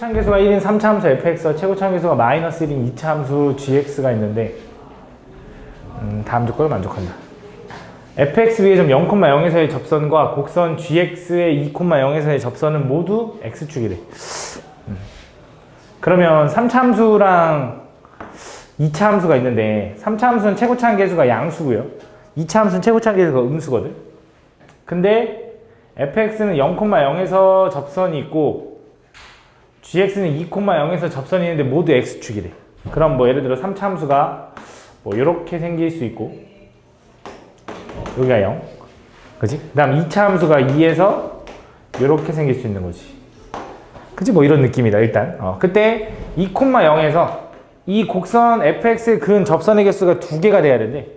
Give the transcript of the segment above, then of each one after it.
최고차함계수가 1인 3차 함수 fx와 최고차함계수가 마이너스 1인 2차 함수 gx가 있는데 다음 조건을 만족한다. fx 위의 점 0,0에서의 접선과 곡선 gx의 2,0에서의 접선은 모두 x축이래. 그러면 3차 함수랑 2차 함수가 있는데 3차 함수는 최고차함계수가 양수고요. 2차 함수는 최고차함계수가 음수거든. 근데 fx는 0,0에서 접선이 있고 gx는 2,0에서 접선이 있는데 모두 x축이래. 그럼 뭐 예를 들어 3차 함수가 뭐 이렇게 생길 수 있고 여기가 0, 그지? 그 다음 2차 함수가 2에서 이렇게 생길 수 있는 거지. 그지? 뭐 이런 느낌이다 일단. 그때 2,0에서 이 곡선 fx의 그은 접선의 개수가 2개가 돼야 되는데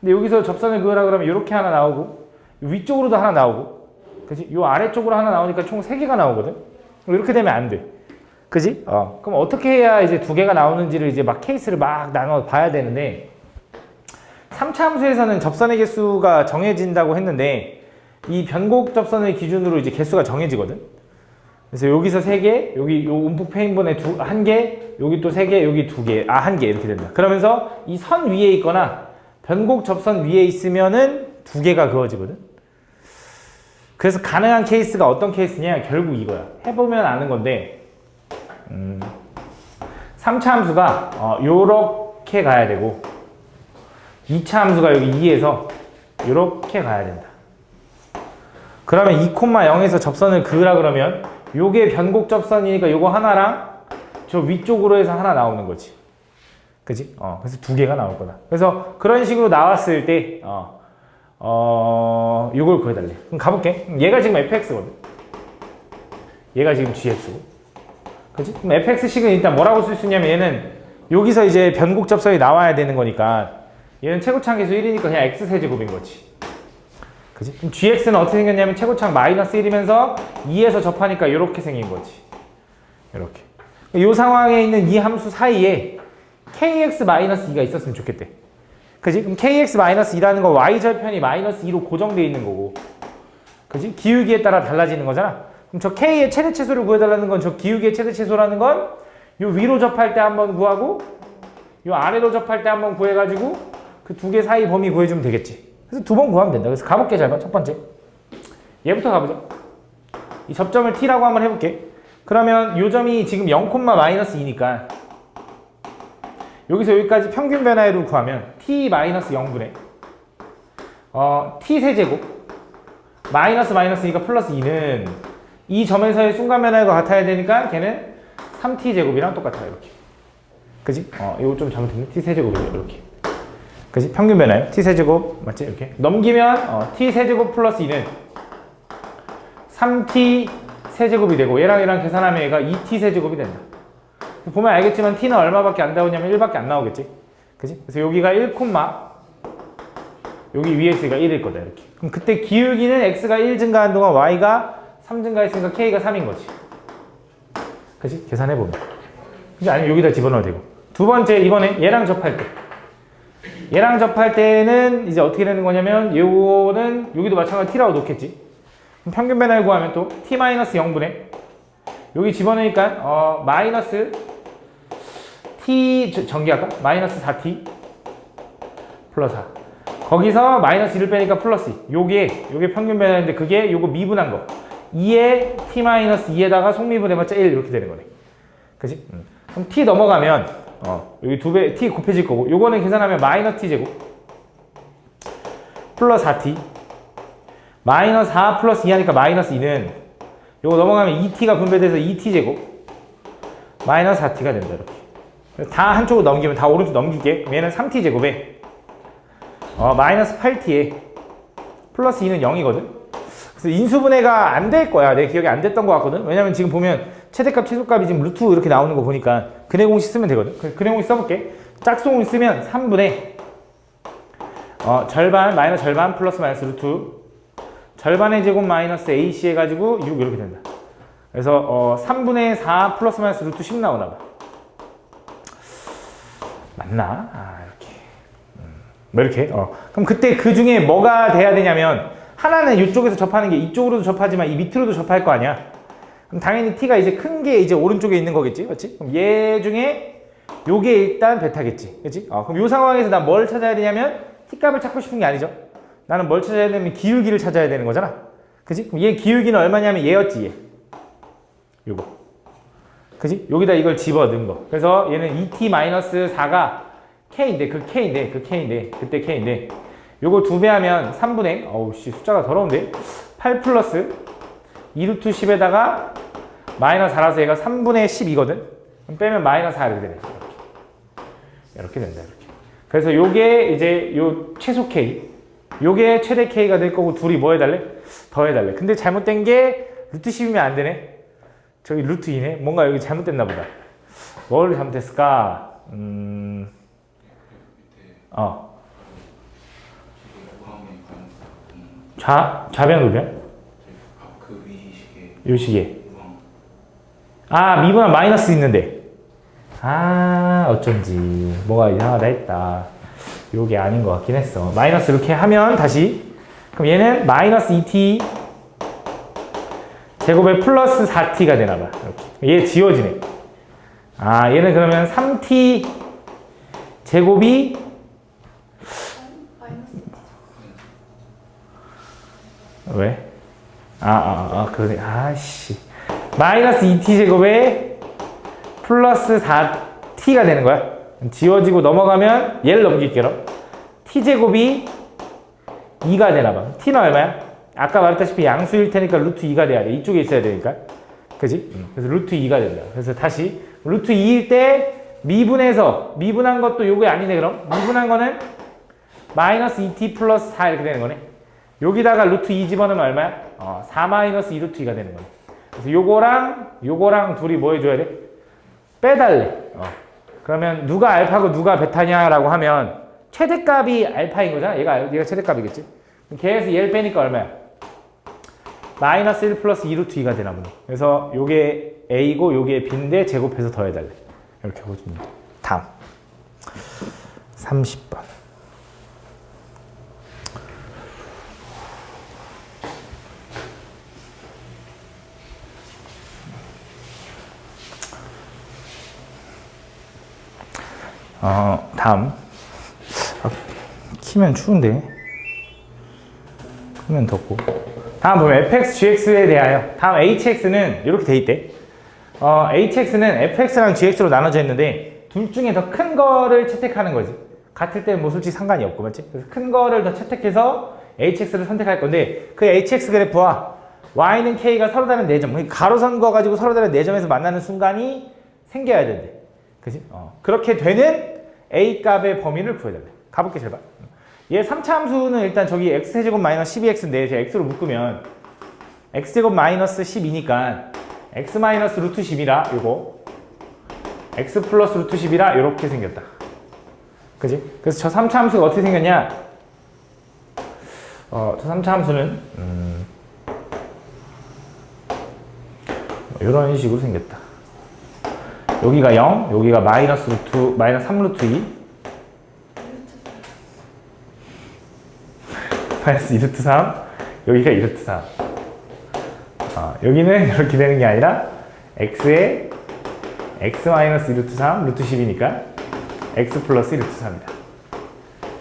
근데 여기서 접선을 그으라 그러면 이렇게 하나 나오고 위쪽으로도 하나 나오고 그지? 요 아래쪽으로 하나 나오니까 총 3개가 나오거든? 이렇게 되면 안 돼. 그지? 그럼 어떻게 해야 이제 2개가 나오는지를 이제 막 케이스를 막 나눠 봐야 되는데 3차 함수에서는 접선의 개수가 정해진다고 했는데 이 변곡 접선을 기준으로 이제 개수가 정해지거든? 그래서 여기서 3개, 여기 요 움푹 패인 번에 1개, 여기 또 3개, 여기 2개, 1개 이렇게 된다. 그러면서 이 선 위에 있거나 변곡 접선 위에 있으면은 2개가 그어지거든? 그래서 가능한 케이스가 어떤 케이스냐? 결국 이거야. 해보면 아는 건데 3차 함수가 요렇게 가야 되고 2차 함수가 여기 2에서 요렇게 가야 된다. 그러면 2,0에서 접선을 그으라 그러면 요게 변곡 접선이니까 요거 하나랑 저 위쪽으로 해서 하나 나오는 거지. 그지? 그래서 2개가 나올 거다. 그래서 그런 식으로 나왔을 때 요걸 구해달래. 그럼 가볼게. 얘가 지금 fx거든. 얘가 지금 gx고. 그치? 그럼 fx식은 일단 뭐라고 쓸 수 있냐면 얘는 여기서 이제 변곡 접선이 나와야 되는 거니까 얘는 최고차함계수 1이니까 그냥 x세제곱인 거지. 그치? 그럼 gx는 어떻게 생겼냐면 최고차함 마이너스 1이면서 2에서 접하니까 이렇게 생긴 거지. 이렇게. 이 상황에 있는 이 함수 사이에 kx-2가 있었으면 좋겠대. 그지? 그럼 kx-2라는 건 y절편이 마이너스 2로 고정되어 있는 거고. 그지? 기울기에 따라 달라지는 거잖아. 그럼 저 k의 최대 최소를 구해달라는 건 저 기울기의 최대 최소라는 건 요 위로 접할 때 한번 구하고 요 아래로 접할 때 한번 구해가지고 그 2개 사이 범위 구해주면 되겠지. 그래서 2번 구하면 된다. 그래서 가볼게. 잘 봐. 첫 번째. 얘부터 가보자. 이 접점을 t라고 한번 해볼게. 그러면 요 점이 지금 0,-2니까 여기서 여기까지 평균 변화율을 구하면 t-0분의 t 세제곱 마이너스니까 플러스 2는 이 점에서의 순간 변화율과 같아야 되니까 걔는 3t 제곱이랑 똑같아요. 이렇게. 그지? 이거 좀 잘못했네. t 세제곱이죠. 이렇게. 그지? 평균 변화율 t 세제곱 맞지? 이렇게 넘기면 t 세제곱 플러스 2는 3t 세제곱이 되고 얘랑 계산하면 얘가 2t 세제곱이 된다. 보면 알겠지만 t는 얼마밖에 안 나오냐면 1밖에 안 나오겠지? 그지? 그래서 여기가 1, 여기 위에 x가 1일 거다. 이렇게. 그럼 그때 기울기는 x가 1 증가한 동안 y가 3 증가했으니까 k가 3인 거지. 그지? 계산해보면. 그지? 아니면 여기다 집어넣어도 되고. 두 번째, 이번에 얘랑 접할 때. 얘랑 접할 때는 이제 어떻게 되는 거냐면 요거는 여기도 마찬가지로 t라고 놓겠지. 그럼 평균 변화를 구하면 또 t-0분의 여기 집어넣으니까 마이너스 t 전기할까? 마이너스 4t 플러스 4. 거기서 마이너스 1을 빼니까 플러스 2. 요게 평균 변화인데 그게 요거 미분한 거. 2에 t-2에다가 속미분해봤자 1 이렇게 되는 거네. 그치? 그럼 t 넘어가면 여기 2배 t 곱해질 거고 요거는 계산하면 마이너스 t 제곱 플러스 4t 마이너스 4 플러스 2 하니까 마이너스 2는 요거 넘어가면 2t가 분배돼서 2t 제곱 마이너스 4t가 된다. 이렇게. 다 한쪽으로 넘기면 다 오른쪽 넘기게. 얘는 3t 제곱에 마이너스 8t에 플러스 2는 0이거든. 그래서 인수분해가 안 될 거야. 내 기억에 안 됐던 것 같거든. 왜냐면 지금 보면 최대값, 최소값이 지금 루트 이렇게 나오는 거 보니까 근해 공식 쓰면 되거든. 근해 공식 써볼게. 짝수공을 쓰면 3분의 절반, 마이너스 절반, 플러스 마이너스 루트 절반의 제곱 마이너스 AC 해가지고 6 이렇게 된다. 그래서 3분의 4 플러스 마이너스 루트 10 나오나 봐. 맞나? 이렇게. 뭐 이렇게. 그럼 그때 그 중에 뭐가 돼야 되냐면 하나는 이쪽에서 접하는 게 이쪽으로도 접하지만 이 밑으로도 접할 거 아니야. 그럼 당연히 t가 이제 큰 게 이제 오른쪽에 있는 거겠지, 그렇지? 그럼 얘 중에 요게 일단 베타겠지, 그렇지? 그럼 요 상황에서 난 뭘 찾아야 되냐면 t 값을 찾고 싶은 게 아니죠. 나는 뭘 찾아야 되냐면 기울기를 찾아야 되는 거잖아, 그렇지? 그럼 얘 기울기는 얼마냐면 얘였지, 얘. 요거, 그렇지? 여기다 이걸 집어 넣은 거. 그래서 얘는 2t-4가 k인데 그 k인데 그때 k인데 요거 2배 하면 3분의 어우 씨 숫자가 더러운데 8 플러스 2루트 10에다가 마이너스 4라서 얘가 3분의 10이거든. 그럼 빼면 마이너스 4 이렇게 되네. 이렇게 된다, 이렇게. 그래서 요게 이제 요 최소 k, 요게 최대 k가 될 거고 둘이 뭐 해달래? 더 해달래. 근데 잘못된 게 루트 10이면 안 되네. 저기 루트 2네. 뭔가 여기 잘못됐나 보다. 뭘 잘못했을까? 좌변 우변? 요 시계. 아, 미분한 마이너스 있는데. 아, 어쩐지. 뭐가 이상하다 했다. 요게 아닌 것 같긴 했어. 마이너스 이렇게 하면 다시. 그럼 얘는 마이너스 2t 제곱에 플러스 4t가 되나봐. 이렇게. 얘 지워지네. 아, 얘는 그러면 3t 제곱이 왜? 그러네. 아씨. 마이너스 2t 제곱에 플러스 4t가 되는 거야. 지워지고 넘어가면 얘를 넘길게요. t 제곱이 2가 되나봐. t는 얼마야? 아까 말했다시피 양수일 테니까 루트 2가 돼야 돼. 이쪽에 있어야 되니까. 그지? 그래서 루트 2가 된다. 그래서 다시 루트 2일 때 미분한 것도 요게 아니네. 그럼 미분한 거는 마이너스 2t 플러스 4 이렇게 되는 거네. 여기다가 루트 2 집어넣으면 얼마야? 4 마이너스 2 루트 2가 되는 거네. 그래서 요거랑 둘이 뭐 해줘야 돼? 빼달래. 그러면 누가 알파고 누가 베타냐라고 하면 최대값이 알파인 거잖아. 얘가 최대값이겠지. 걔에서 얘를 빼니까 얼마야? 마이너스 1 플러스 2 루트 2가 되나 보네. 그래서 요게 a고 요게 b인데 제곱해서 더해달래. 이렇게 보시면 돼. 다음 30번. 다음. 키면 추운데. 크면 덥고. 다음 보면 fx, gx에 대하여. 다음 hx는 이렇게 돼 있대. hx는 fx랑 gx로 나눠져 있는데 둘 중에 더 큰 거를 채택하는 거지. 같을 때는 뭐 솔직히 상관이 없고, 맞지? 그래서 큰 거를 더 채택해서 hx를 선택할 건데 그 hx 그래프와 y는 k가 서로 다른 4점, 가로선 거 가지고 서로 다른 4점에서 만나는 순간이 생겨야 된대. 그지? 그렇게 되는 a 값의 범위를 구해달래. 가볼게, 제발. 얘 3차 함수는 일단 저기 x제곱 마이너스 12x인데 제가 x로 묶으면 x제곱 마이너스 12니까 x 마이너스 루트 10이라 요거 x 플러스 루트 10이라 요렇게 생겼다. 그지? 그래서 저 3차 함수가 어떻게 생겼냐? 저 3차 함수는 요런 식으로 생겼다. 여기가 0, 여기가 마이너스 3 루트 2 마이너스 2루트 3, 여기가 2루트 3. 여기는 이렇게 되는 게 아니라 x에 x 마이너스 2루트 3, 루트 10이니까 x 플러스 1루트 3이다.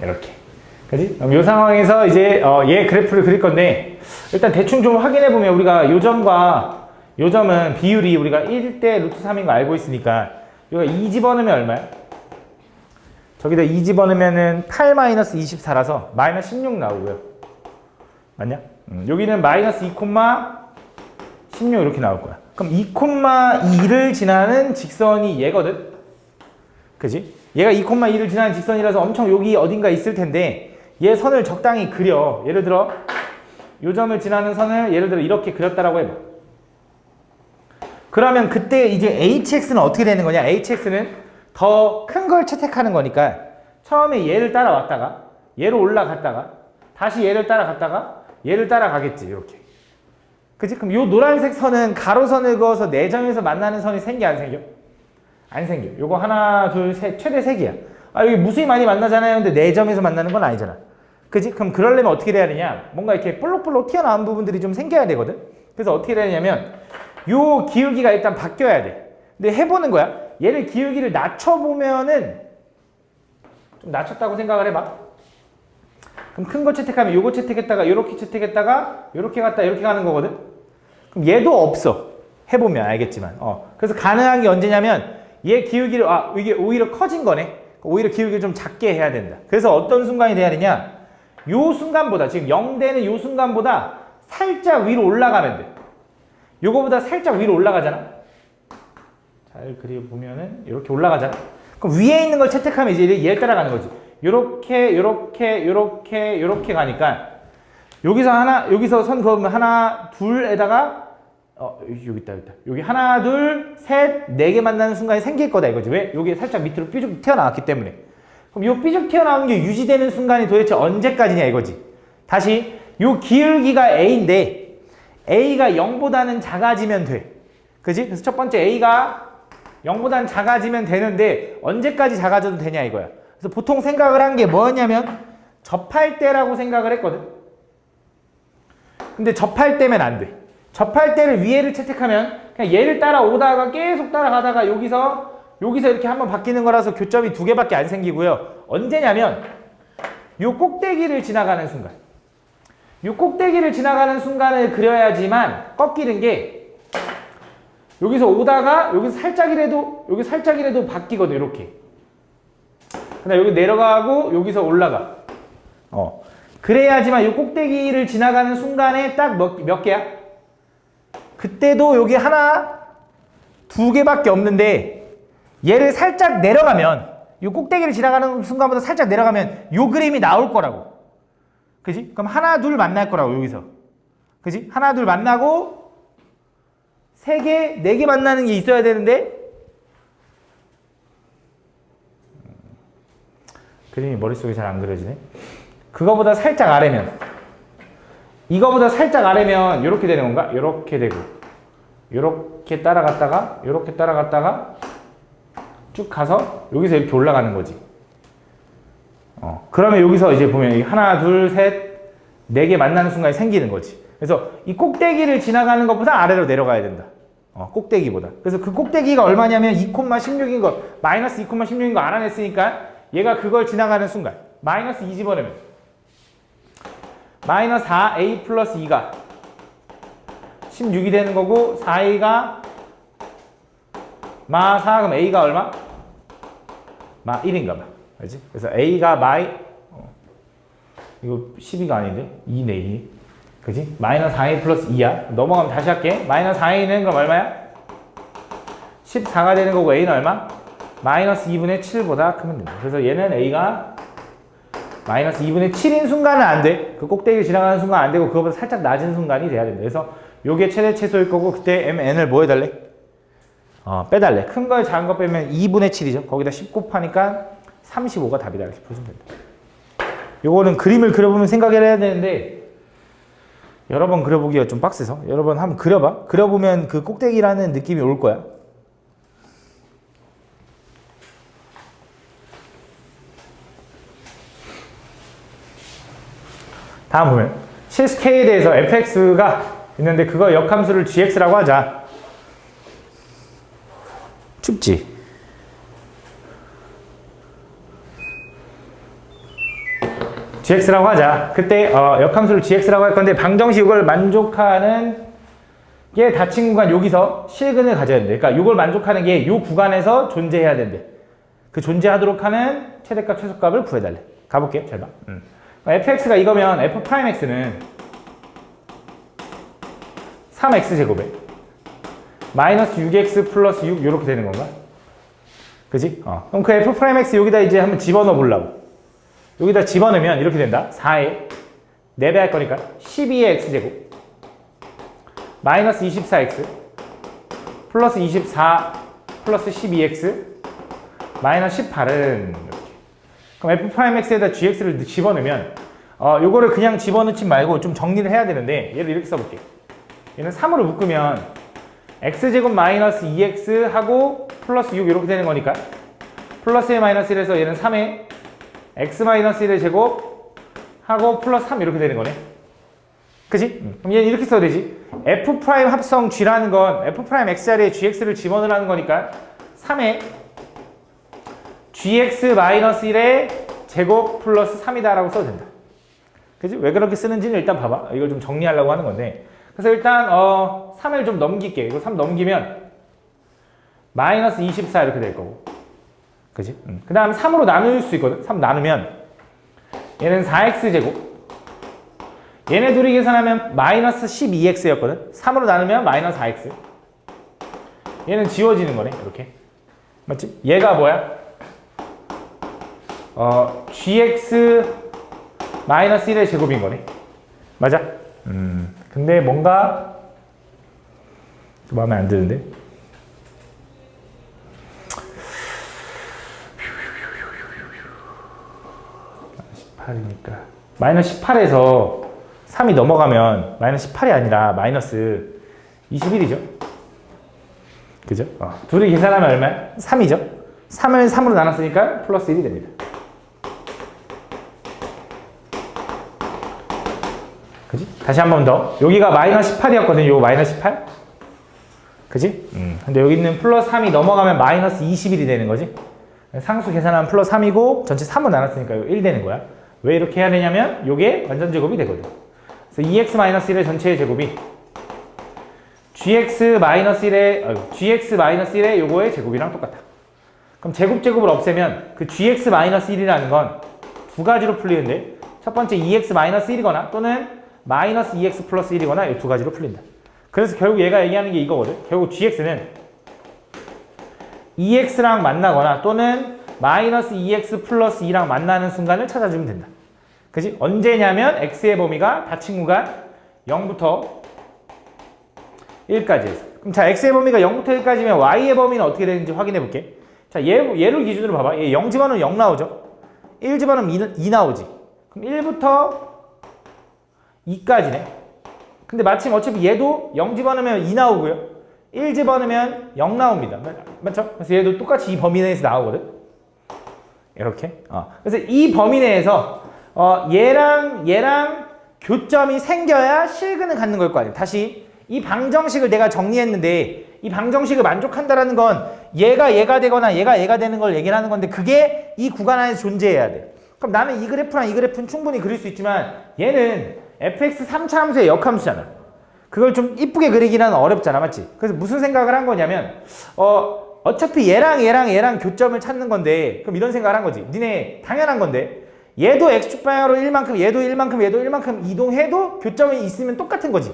이렇게. 그지? 그럼 이 상황에서 이제 얘 그래프를 그릴 건데 일단 대충 좀 확인해 보면 우리가 요 점과 요 점은 비율이 우리가 1대 루트 3인 거 알고 있으니까 여기가 2 집어넣으면 얼마야? 저기다 2 집어넣으면은 8 마이너스 24라서 마이너스 16 나오고요. 맞냐? 여기는 마이너스 2, 16 이렇게 나올 거야. 그럼 2,2를 지나는 직선이 얘거든? 그지? 얘가 2,2를 지나는 직선이라서 엄청 여기 어딘가 있을 텐데 얘 선을 적당히 그려. 예를 들어 요 점을 지나는 선을 예를 들어 이렇게 그렸다라고 해봐. 그러면 그때 이제 hx는 어떻게 되는 거냐? hx는 더 큰 걸 채택하는 거니까 처음에 얘를 따라왔다가 얘로 올라갔다가 다시 얘를 따라갔다가 얘를 따라가겠지. 이렇게. 그치? 그럼 요 노란색 선은 가로선을 그어서 4점에서 만나는 선이 생겨 안 생겨? 안 생겨. 요거 하나 둘 셋 최대 3개야. 여기 무수히 많이 만나잖아요. 근데 4점에서 만나는 건 아니잖아. 그치? 그럼 그러려면 어떻게 돼야 되냐? 뭔가 이렇게 볼록볼록 튀어나온 부분들이 좀 생겨야 되거든? 그래서 어떻게 되냐면 요 기울기가 일단 바뀌어야 돼. 근데 해보는 거야. 얘를 기울기를 낮춰보면은 좀 낮췄다고 생각을 해봐. 그럼 큰 거 채택하면 요거 채택했다가 요렇게 채택했다가 요렇게 갔다 이렇게 가는 거거든. 그럼 얘도 없어. 해보면 알겠지만. 그래서 가능한 게 언제냐면 얘 기울기를 이게 오히려 커진 거네. 오히려 기울기를 좀 작게 해야 된다. 그래서 어떤 순간이 돼야 되냐? 요 순간보다 지금 0대는 요 순간보다 살짝 위로 올라가면 돼. 요거보다 살짝 위로 올라가잖아. 잘 그려보면은 이렇게 올라가잖아. 그럼 위에 있는 걸 채택하면 이제 얘를 따라가는 거지. 요렇게 요렇게 요렇게 요렇게 가니까 여기서 선 그으면 하나 둘에다가 여기 있다. 여기 하나 둘 셋 네 개 만나는 순간이 생길 거다 이거지. 왜? 여기 살짝 밑으로 삐죽 튀어나왔기 때문에. 그럼 요 삐죽 튀어나온 게 유지되는 순간이 도대체 언제까지냐 이거지. 다시 요 기울기가 A인데 A가 0보다는 작아지면 돼. 그지? 그래서 첫 번째 A가 0보다는 작아지면 되는데 언제까지 작아져도 되냐 이거야. 그래서 보통 생각을 한 게 뭐였냐면 접할 때라고 생각을 했거든. 근데 접할 때면 안 돼. 접할 때를 위에를 채택하면 그냥 얘를 따라오다가 계속 따라가다가 여기서 이렇게 한번 바뀌는 거라서 교점이 2개밖에 안 생기고요. 언제냐면 요 꼭대기를 지나가는 순간. 요 꼭대기를 지나가는 순간을 그려야지만 꺾이는 게 여기서 오다가 여기서 살짝이라도 바뀌거든. 이렇게. 근데 여기 내려가고 여기서 올라가. 그래야지만 요 꼭대기를 지나가는 순간에 딱 몇 개야? 그때도 여기 하나, 2개밖에 없는데 얘를 살짝 내려가면 이 꼭대기를 지나가는 순간보다 살짝 내려가면 요 그림이 나올 거라고. 그지? 그럼 하나, 둘 만날 거라고 여기서. 그지? 하나, 둘 만나고 3개, 4개 만나는 게 있어야 되는데 그림이 머릿속에 잘 안 그려지네. 그거보다 살짝 아래면 이거보다 살짝 아래면 이렇게 되는 건가? 이렇게 되고 이렇게 따라갔다가 이렇게 따라갔다가 쭉 가서 여기서 이렇게 올라가는 거지. 그러면 여기서 이제 보면 하나, 둘, 셋, 4개 만나는 순간이 생기는 거지. 그래서 이 꼭대기를 지나가는 것보다 아래로 내려가야 된다. 꼭대기보다. 그래서 그 꼭대기가 얼마냐면 2,16인 거, 마이너스 2,16인 거 알아냈으니까 얘가 그걸 지나가는 순간 마이너스 2 집어넣으면 마이너스 4a 플러스 2가 16이 되는 거고 4a가 마 4, 그럼 a가 얼마? 마 1인가 봐. 그렇지? 그래서 a가 이거 12가 아닌데? 2네, 2. 그지? 마이너스 4a 플러스 2야. 넘어가면 다시 할게. 마이너스 4a는 그럼 얼마야? 14가 되는 거고 a는 얼마? 마이너스 2분의 7보다 크면 된다. 그래서 얘는 a가 마이너스 2분의 7인 순간은 안 돼. 그 꼭대기를 지나가는 순간 안 되고 그거보다 살짝 낮은 순간이 돼야 된다. 그래서 요게 최대 최소일 거고 그때 mn을 뭐 해달래? 빼달래. 큰 걸 작은 거 빼면 2분의 7이죠. 거기다 10 곱하니까 35가 답이다. 이렇게 보시면 된다. 요거는 그림을 그려보면 생각을 해야 되는데 여러 번 그려보기가 좀 빡세서 여러 번 한번 그려봐. 그려보면 그 꼭대기라는 느낌이 올 거야. 다음 보면 실스K에 대해서 fx가 있는데 그거 역함수를 gx라고 하자. 춥지? gx라고 하자. 그때 역함수를 gx라고 할 건데 방정식 이걸 만족하는 게 닫힌 구간 여기서 실근을 가져야 된대. 그러니까 이걸 만족하는 게 이 구간에서 존재해야 된대. 그 존재하도록 하는 최대값 최소값을 구해달래. 가볼게. 잘 봐. fx가 이거면 f'x는 3x제곱에 마이너스 6x 플러스 6 이렇게 되는 건가? 그지? 그럼 그 f'x 여기다 이제 한번 집어넣어 보려고. 여기다 집어넣으면 이렇게 된다. 4에 4배 할 거니까 12의 x제곱 마이너스 24x 플러스 24 플러스 12x 마이너스 18은 이렇게. 그럼 f'x에다 gx를 집어넣으면 요거를 그냥 집어넣지 말고 좀 정리를 해야 되는데 얘를 이렇게 써볼게. 얘는 3으로 묶으면 x제곱 마이너스 2x 하고 플러스 6 이렇게 되는 거니까 플러스에 마이너스 1에서 얘는 3에 x 마이너스 1의 제곱 하고 플러스 3 이렇게 되는 거네. 그치? 그럼 얘는 이렇게 써야 되지. F' 합성 G라는 건 F' X 자리에 GX를 집어넣으라는 거니까 3의 GX-1의 제곱 플러스 3이다 라고 써도 된다. 그지? 왜 그렇게 쓰는지는 일단 봐봐. 이걸 좀 정리하려고 하는 건데. 그래서 일단 3을 좀 넘길게. 이거 3 넘기면 마이너스 24 이렇게 될 거고. 그지? 그 다음 3으로 나눌 수 있거든. 3 나누면 얘는 4x제곱. 얘네 둘이 계산하면 마이너스 12x였거든. 3으로 나누면 마이너스 4x. 얘는 지워지는 거네. 이렇게. 맞지? 얘가 뭐야? gx 마이너스 1의 제곱인 거네. 맞아? 근데 뭔가 마음에 안 드는데? 마이너스 18에서 3이 넘어가면 마이너스 18이 아니라 마이너스 21이죠. 그죠? 둘이 계산하면 얼마야? 3이죠. 3을 3으로 나눴으니까 플러스 1이 됩니다. 그지? 다시 한 번 더. 여기가 마이너스 18이었거든. 요거 마이너스 18. 그지? 근데 여기 있는 플러스 3이 넘어가면 마이너스 21이 되는 거지. 상수 계산하면 플러스 3이고 전체 3으로 나눴으니까 1 되는 거야. 왜 이렇게 해야 되냐면 요게 완전 제곱이 되거든. 그래서 2x-1의 전체의 제곱이 gx-1의 요거의 제곱이랑 똑같아. 그럼 제곱을 없애면 그 gx-1이라는 건 두 가지로 풀리는데 첫 번째 2x-1이거나 또는 마이너스 2x 플러스 1이거나 이 두 가지로 풀린다. 그래서 결국 얘가 얘기하는 게 이거거든. 결국 gx는 2x랑 만나거나 또는 마이너스 2x 플러스 2랑 만나는 순간을 찾아주면 된다. 그지? 언제냐면 x의 범위가 닫힌 구간 0부터 1까지 해서. 그럼 자, x의 범위가 0부터 1까지면 y의 범위는 어떻게 되는지 확인해 볼게. 자, 얘를 기준으로 봐봐. 얘 0 집어넣으면 0 나오죠? 1 집어넣으면 2 나오지. 그럼 1부터 2까지네. 근데 마침 어차피 얘도 0 집어넣으면 2 나오고요. 1 집어넣으면 0 나옵니다. 맞죠? 그래서 얘도 똑같이 이 범위 내에서 나오거든. 이렇게. 그래서 이 범위 내에서 얘랑 교점이 생겨야 실근을 갖는 걸 거 아니에요. 다시 이 방정식을 내가 정리했는데 이 방정식을 만족한다라는 건 얘가 되거나 얘가 되는 걸 얘기를 하는 건데 그게 이 구간 안에서 존재해야 돼. 그럼 나는 이 그래프랑 이 그래프는 충분히 그릴 수 있지만 얘는 fx 3차 함수의 역함수잖아. 그걸 좀 이쁘게 그리기는 어렵잖아. 맞지? 그래서 무슨 생각을 한 거냐면 어차피 얘랑 교점을 찾는 건데 그럼 이런 생각을 한 거지. 니네 당연한 건데 얘도 x축 방향으로 1만큼 얘도 1만큼 이동해도 교점이 있으면 똑같은 거지.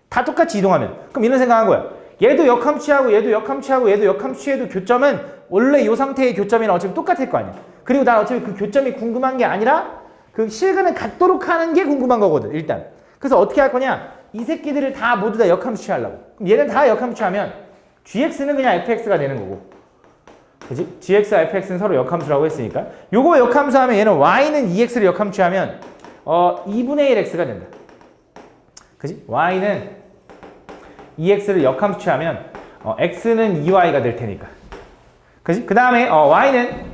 다 똑같이 이동하면. 그럼 이런 생각 한 거야. 얘도 역함 취하고 얘도 역함 취하고 얘도 역함 취해도 교점은 원래 이 상태의 교점이랑 어차피 똑같을 거 아니야. 그리고 난 어차피 그 교점이 궁금한 게 아니라 그 실근을 갖도록 하는 게 궁금한 거거든. 일단. 그래서 어떻게 할 거냐. 이 새끼들을 다 모두 다 역함수 취하려고. 그럼 얘는 다 역함수 취하면 gx는 그냥 fx가 되는 거고. 그지? gx와 fx는 서로 역함수라고 했으니까. 요거 역함수 하면 얘는 y는 2x를 역함수 취하면 2분의 1x가 된다. 그지? y는 2x를 역함수 취하면 x는 2y가 될 테니까. 그지? 그 다음에 y는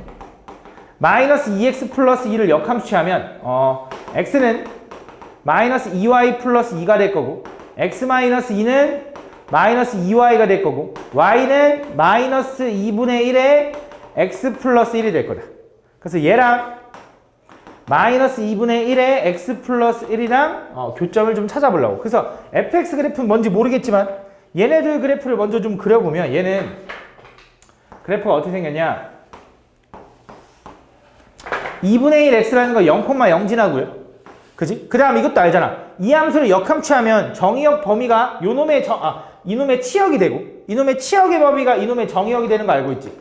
마이너스 2x 플러스 2를 역함수 취하면 x는 마이너스 2y 플러스 2가 될 거고 x 마이너스 2는 마이너스 2y가 될 거고 y는 마이너스 2분의 1의 x 플러스 1이 될 거다. 그래서 얘랑 마이너스 2분의 1의 x 플러스 1이랑 교점을 좀 찾아보려고. 그래서 fx 그래프는 뭔지 모르겠지만 얘네들 그래프를 먼저 좀 그려보면 얘는 그래프가 어떻게 생겼냐. 2분의 1 x라는 거 0,0 지나고요. 그지? 그 다음 이것도 알잖아. 이 함수를 역함수하면 정의역 범위가 이놈의 치역이 되고 이놈의 치역의 범위가 이놈의 정의역이 되는 거 알고 있지?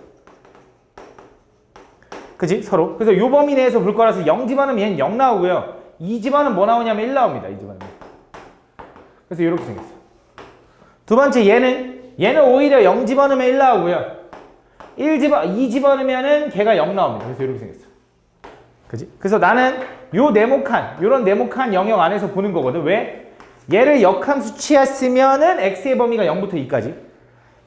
그지? 서로. 그래서 요 범위 내에서 볼 거라서 0 집어넣으면 얘는 0 나오고요. 2 집어넣으면 뭐 나오냐면 1 나옵니다. 2 집어넣으면. 그래서 이렇게 생겼어. 두 번째 얘는 오히려 0 집어넣으면 1 나오고요. 2 집어넣으면은 걔가 0 나옵니다. 그래서 이렇게 생겼어. 그지? 그래서 나는 요런 네모칸 영역 안에서 보는 거거든. 왜? 얘를 역함수 취했으면은 x의 범위가 0부터 2까지.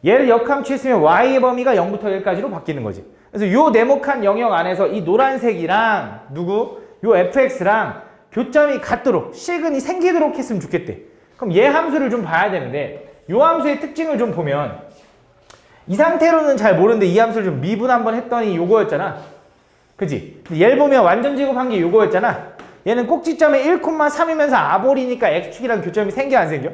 얘를 역함수 취했으면 y의 범위가 0부터 1까지로 바뀌는 거지. 그래서 요 네모칸 영역 안에서 이 노란색이랑 요 fx랑 교점이 같도록 실근이 생기도록 했으면 좋겠대. 그럼 얘 함수를 좀 봐야 되는데 요 함수의 특징을 좀 보면 이 상태로는 잘 모르는데 이 함수를 좀 미분 한번 했더니 요거였잖아. 그지? 얘를 보면 완전 제곱한 게 요거였잖아. 얘는 꼭지점에 1,3이면서 아볼이니까 x축이랑 교점이 생겨 안 생겨?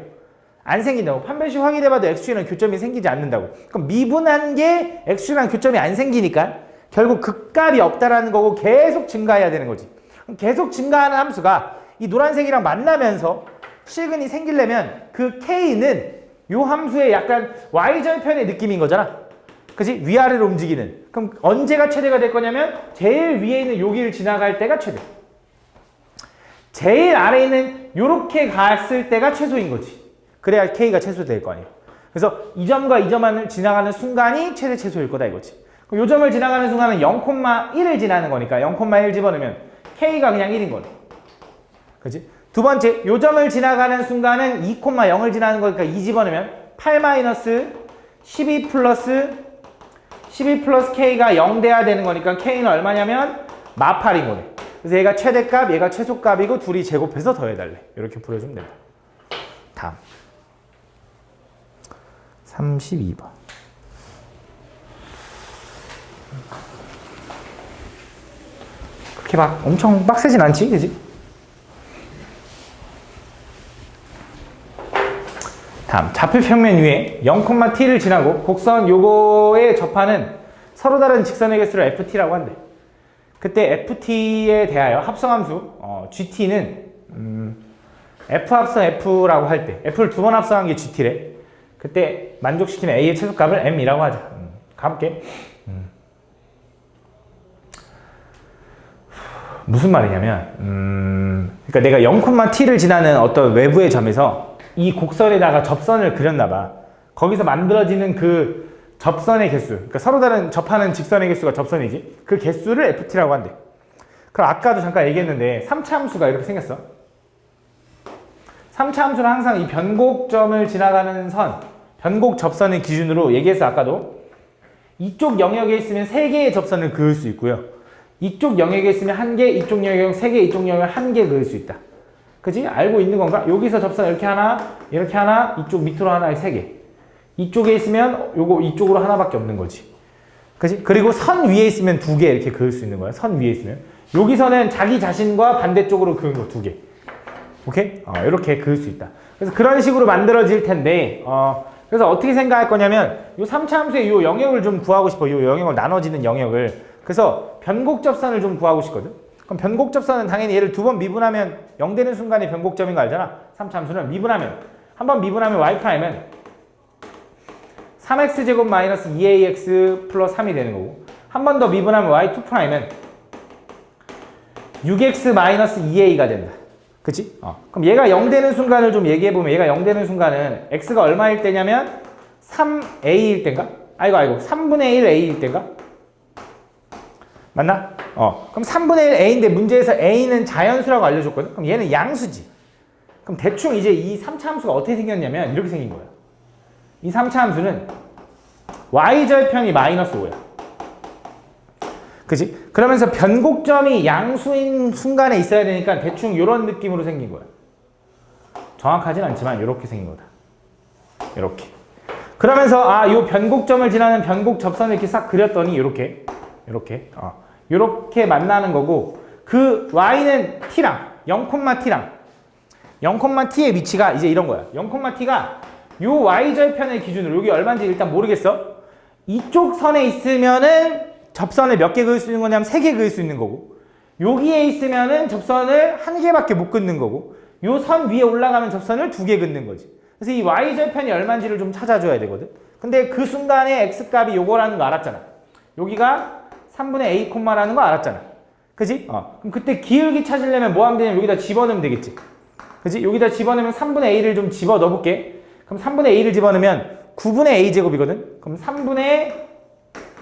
안 생긴다고. 판별식 확인해봐도 x축이랑 교점이 생기지 않는다고. 그럼 미분한 게 x축이랑 교점이 안 생기니까 결국 극값이 없다라는 거고 계속 증가해야 되는 거지. 그럼 계속 증가하는 함수가 이 노란색이랑 만나면서 실근이 생기려면 그 k는 요 함수의 약간 y절편의 느낌인 거잖아. 그치? 위아래로 움직이는. 그럼 언제가 최대가 될 거냐면 제일 위에 있는 여기를 지나갈 때가 최대. 제일 아래에 있는 요렇게 갔을 때가 최소인 거지. 그래야 k가 최소될 거 아니에요. 그래서 이 점과 이 점을 지나가는 순간이 최대 최소일 거다 이거지. 그럼 요 점을 지나가는 순간은 0,1을 지나는 거니까 0,1 집어넣으면 k가 그냥 1인 거네. 그치? 두 번째, 요 점을 지나가는 순간은 2,0을 지나는 거니까 2 집어넣으면 8-12 플러스 k가 0 돼야 되는 거니까 k는 얼마냐면 -8인 거네. 그래서 얘가 최대값, 얘가 최소값이고 둘이 제곱해서 더해달래. 이렇게 풀어주면 된다. 다음 32번. 그렇게 막 엄청 빡세진 않지, 그지? 다음 좌표 평면 위에 0,t를 지나고 곡선 요거에 접하는 서로 다른 직선의 개수를 ft라고 한대. 그때 ft에 대하여 합성함수 gt는 f 합성 f라고 할 때 f를 두 번 합성한 게 gt래. 그때 만족시키는 a의 최소값을 m이라고 하자. 가볼게. 무슨 말이냐면 그러니까 내가 0,t를 지나는 어떤 외부의 점에서 이 곡선에다가 접선을 그렸나봐. 거기서 만들어지는 그 접선의 개수, 그러니까 서로 다른 접하는 직선의 개수가 접선이지. 그 개수를 ft라고 한대. 그럼 아까도 잠깐 얘기했는데 3차 함수가 이렇게 생겼어. 3차 함수는 항상 이 변곡점을 지나가는 선, 변곡 접선을 기준으로 얘기해서 아까도 이쪽 영역에 있으면 3개의 접선을 그을 수 있고요. 이쪽 영역에 있으면 1개, 이쪽 영역에 3개, 이쪽 영역에 1개 그을 수 있다. 그치? 알고 있는 건가? 여기서 접선 이렇게 하나, 이쪽 밑으로 하나에 3개. 이쪽에 있으면 요거 이쪽으로 하나밖에 없는 거지. 그치? 그리고 선 위에 있으면 2개 이렇게 그을 수 있는 거야. 선 위에 있으면. 여기서는 자기 자신과 반대쪽으로 그은 거 2개. 오케이? 이렇게 그을 수 있다. 그래서 그런 식으로 만들어질 텐데, 그래서 어떻게 생각할 거냐면, 요 3차 함수의 요 영역을 좀 구하고 싶어. 요 영역을 나눠지는 영역을. 그래서 변곡 접선을 좀 구하고 싶거든? 그럼 변곡 접선은 당연히 얘를 2번 미분하면 0 되는 순간이 변곡점인 거 알잖아? 3차 함수는 미분하면. 한 번 미분하면 y'은 3x제곱 마이너스 2ax 플러스 3이 되는 거고, 한 번 더 미분하면 y2'은 6x 마이너스 2a가 된다. 그치? 그럼 얘가 0 되는 순간을 좀 얘기해보면, 얘가 0 되는 순간은 x가 얼마일 때냐면 3a일 땐가? 아이고 3분의 1 a일 땐가? 맞나? 그럼 3분의 1 a인데 문제에서 a는 자연수라고 알려줬거든? 그럼 얘는 양수지. 그럼 대충 이제 이 3차 함수가 어떻게 생겼냐면 이렇게 생긴 거야. 이 3차 함수는 y절편이 마이너스 5야. 그치? 그러면서 변곡점이 양수인 순간에 있어야 되니까 대충 이런 느낌으로 생긴 거야. 정확하진 않지만 이렇게 생긴 거다. 이렇게. 그러면서 요 변곡점을 지나는 변곡 접선을 이렇게 싹 그렸더니 이렇게 만나는 거고, 그 y는 t랑 0,t랑 0,t의 위치가 이제 이런 거야. 0,t가 요 y절편의 기준으로 여기 얼마인지 일단 모르겠어. 이쪽 선에 있으면은 접선을 몇 개 그을 수 있는 거냐면 3개 그을 수 있는 거고, 여기에 있으면은 접선을 1개밖에 못 긋는 거고, 요 선 위에 올라가면 접선을 2개 긋는 거지. 그래서 이 y절편이 얼마인지를 좀 찾아줘야 되거든. 근데 그 순간에 x값이 요거라는 거 알았잖아. 여기가 3분의 a, 라는 거 알았잖아. 그지? 그럼 그때 기울기 찾으려면 뭐 하면 되냐면 여기다 집어넣으면 되겠지. 그지? 여기다 집어넣으면 3분의 a를 좀 집어 넣어볼게. 그럼 3분의 a를 집어넣으면 9분의 a제곱이거든? 그럼 3분의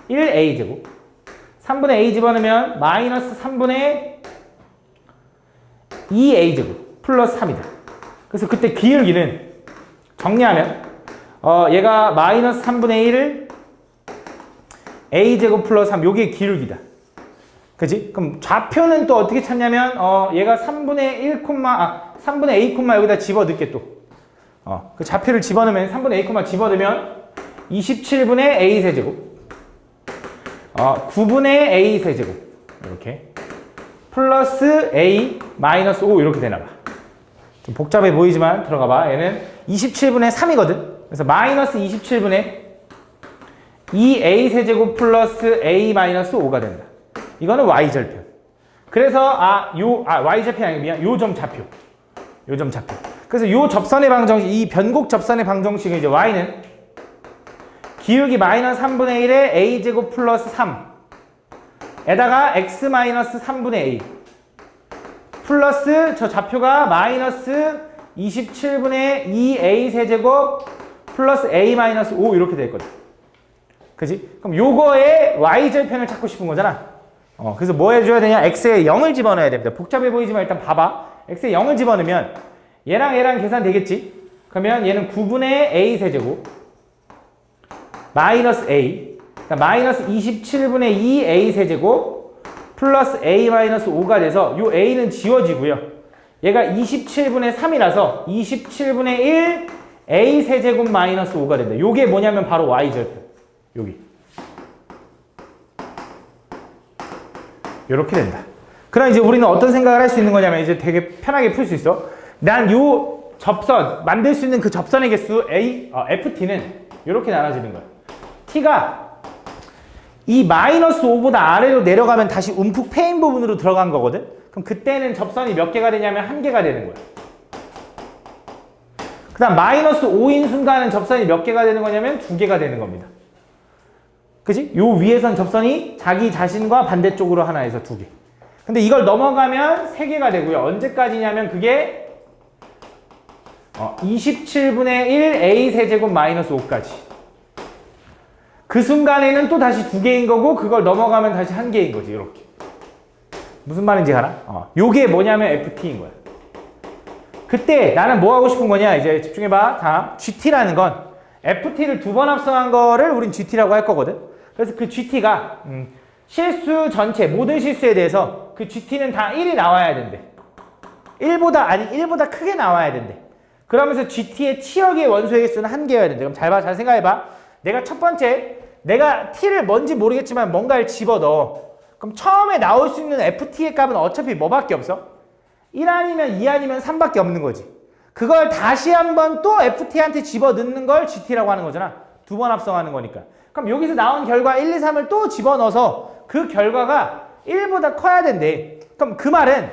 1a제곱. 3분의 a 집어넣으면 마이너스 3분의 2a제곱 플러스 3이다. 그래서 그때 기울기는 정리하면 얘가 마이너스 3분의 1을 a제곱 플러스 3, 요게 기울기다. 그치? 그럼 좌표는 또 어떻게 찾냐면 얘가 3분의 a, 여기다 집어넣게 또. 그 좌표를 집어넣으면 3분의 a, 집어넣으면 27분의 a 세제곱 9분의 a 세제곱 이렇게 플러스 a 마이너스 5 이렇게 되나봐. 좀 복잡해 보이지만 들어가봐. 얘는 27분의 3이거든. 그래서 마이너스 27분의 2a 세제곱 플러스 a 마이너스 5가 된다. 이거는 y절편. 그래서 y절편이 아니고 미안. 요 점 좌표. 그래서 요 접선의 방정식, 이 변곡 접선의 방정식은 이제 y는 기울기 마이너스 3분의 1에 a제곱 플러스 3 에다가 x 마이너스 3분의 a 플러스 저 좌표가 마이너스 27분의 2a 세제곱 플러스 a 마이너스 5 이렇게 됐거든. 그지? 그럼 요거의 y절편을 찾고 싶은 거잖아. 그래서 뭐 해줘야 되냐? x에 0을 집어넣어야 됩니다. 복잡해 보이지만 일단 봐봐. x에 0을 집어넣으면 얘랑 계산 되겠지? 그러면 얘는 9분의 a 세제곱 마이너스 a 그러니까 마이너스 27분의 2a 세제곱 플러스 a 마이너스 5가 돼서 요 a는 지워지고요. 얘가 27분의 3이라서 27분의 1 a 세제곱 마이너스 5가 된다. 요게 뭐냐면 바로 y절편. 여기 요렇게 된다. 그럼 이제 우리는 어떤 생각을 할 수 있는 거냐면 이제 되게 편하게 풀 수 있어. 난 요 접선 만들 수 있는 그 접선의 개수 ft는 이렇게 나눠지는 거야. t가 이 마이너스 5보다 아래로 내려가면 다시 움푹 패인 부분으로 들어간 거거든. 그럼 그때는 접선이 몇 개가 되냐면 한 개가 되는 거야. 그 다음 마이너스 5인 순간은 접선이 몇 개가 되는 거냐면 두 개가 되는 겁니다. 그치? 요 위에선 접선이 자기 자신과 반대쪽으로 하나에서 두 개. 근데 이걸 넘어가면 세 개가 되고요. 언제까지냐면 그게 27분의 1 a 세제곱 마이너스 5까지. 그 순간에는 또 다시 두 개인 거고 그걸 넘어가면 다시 한 개인 거지. 이렇게. 무슨 말인지 알아? 요게 뭐냐면 ft인 거야. 그때 나는 뭐 하고 싶은 거냐? 이제 집중해봐. 다음 gt라는 건 ft를 두 번 합성한 거를 우린 gt라고 할 거거든. 그래서 그 gt가 실수 전체 모든 실수에 대해서 그 gt는 다 1이 나와야 된대. 1보다 크게 나와야 된대. 그러면서 gt의 치역의 원소의 개수는 한 개여야 된대. 그럼 잘 봐, 잘 생각해봐. 내가 첫 번째, 내가 t를 뭔지 모르겠지만 뭔가를 집어넣어. 그럼 처음에 나올 수 있는 ft의 값은 어차피 뭐밖에 없어? 1 아니면 2 아니면 3밖에 없는 거지. 그걸 다시 한번 또 ft한테 집어넣는 걸 gt라고 하는 거잖아. 두 번 합성하는 거니까. 그럼 여기서 나온 결과 1, 2, 3을 또 집어넣어서 그 결과가 1보다 커야 된대. 그럼 그 말은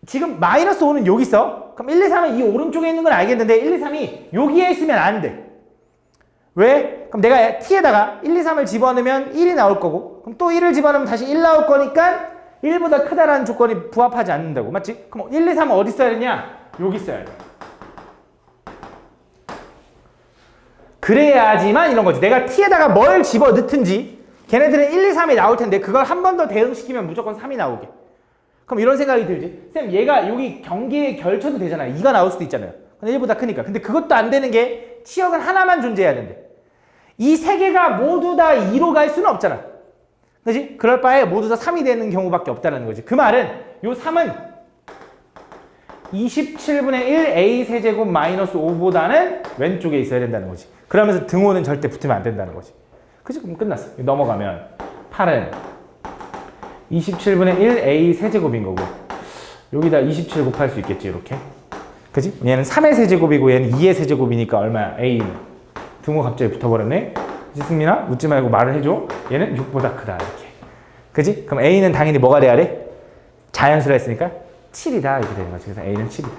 지금 마이너스 5는 여기 있어. 그럼 1, 2, 3은 이 오른쪽에 있는 건 알겠는데 1, 2, 3이 여기에 있으면 안 돼. 왜? 그럼 내가 t에다가 1, 2, 3을 집어넣으면 1이 나올 거고 그럼 또 1을 집어넣으면 다시 1 나올 거니까 1보다 크다라는 조건이 부합하지 않는다고. 맞지? 그럼 1, 2, 3은 어디 써야 되냐? 여기 써야 돼. 그래야지만 이런 거지. 내가 t에다가 뭘 집어넣든지 걔네들은 1, 2, 3이 나올 텐데 그걸 한 번 더 대응시키면 무조건 3이 나오게. 그럼 이런 생각이 들지. 쌤 얘가 여기 경계에 결쳐도 되잖아요. 2가 나올 수도 있잖아요. 근데 1보다 크니까. 근데 그것도 안 되는 게 치역은 하나만 존재해야 된대. 이 세 개가 모두 다 2로 갈 수는 없잖아. 그지? 그럴 바에 모두 다 3이 되는 경우밖에 없다는 거지. 그 말은 요 3은 27분의 1 a 세제곱 마이너스 5보다는 왼쪽에 있어야 된다는 거지. 그러면서 등호는 절대 붙으면 안 된다는 거지. 그치? 그럼 끝났어. 넘어가면 8은 27분의 1 a 세제곱인 거고 여기다 27 곱할 수 있겠지 이렇게. 그치? 얘는 3의 세제곱이고 얘는 2의 세제곱이니까 얼마야? a는. 등호 갑자기 붙어버렸네. 그치 승민아? 웃지 말고 말을 해줘. 얘는 6보다 크다 이렇게. 그치? 그럼 a는 당연히 뭐가 돼야 돼? 자연수라 했으니까 7이다 이렇게 되는 거지. 그래서 a는 7이다.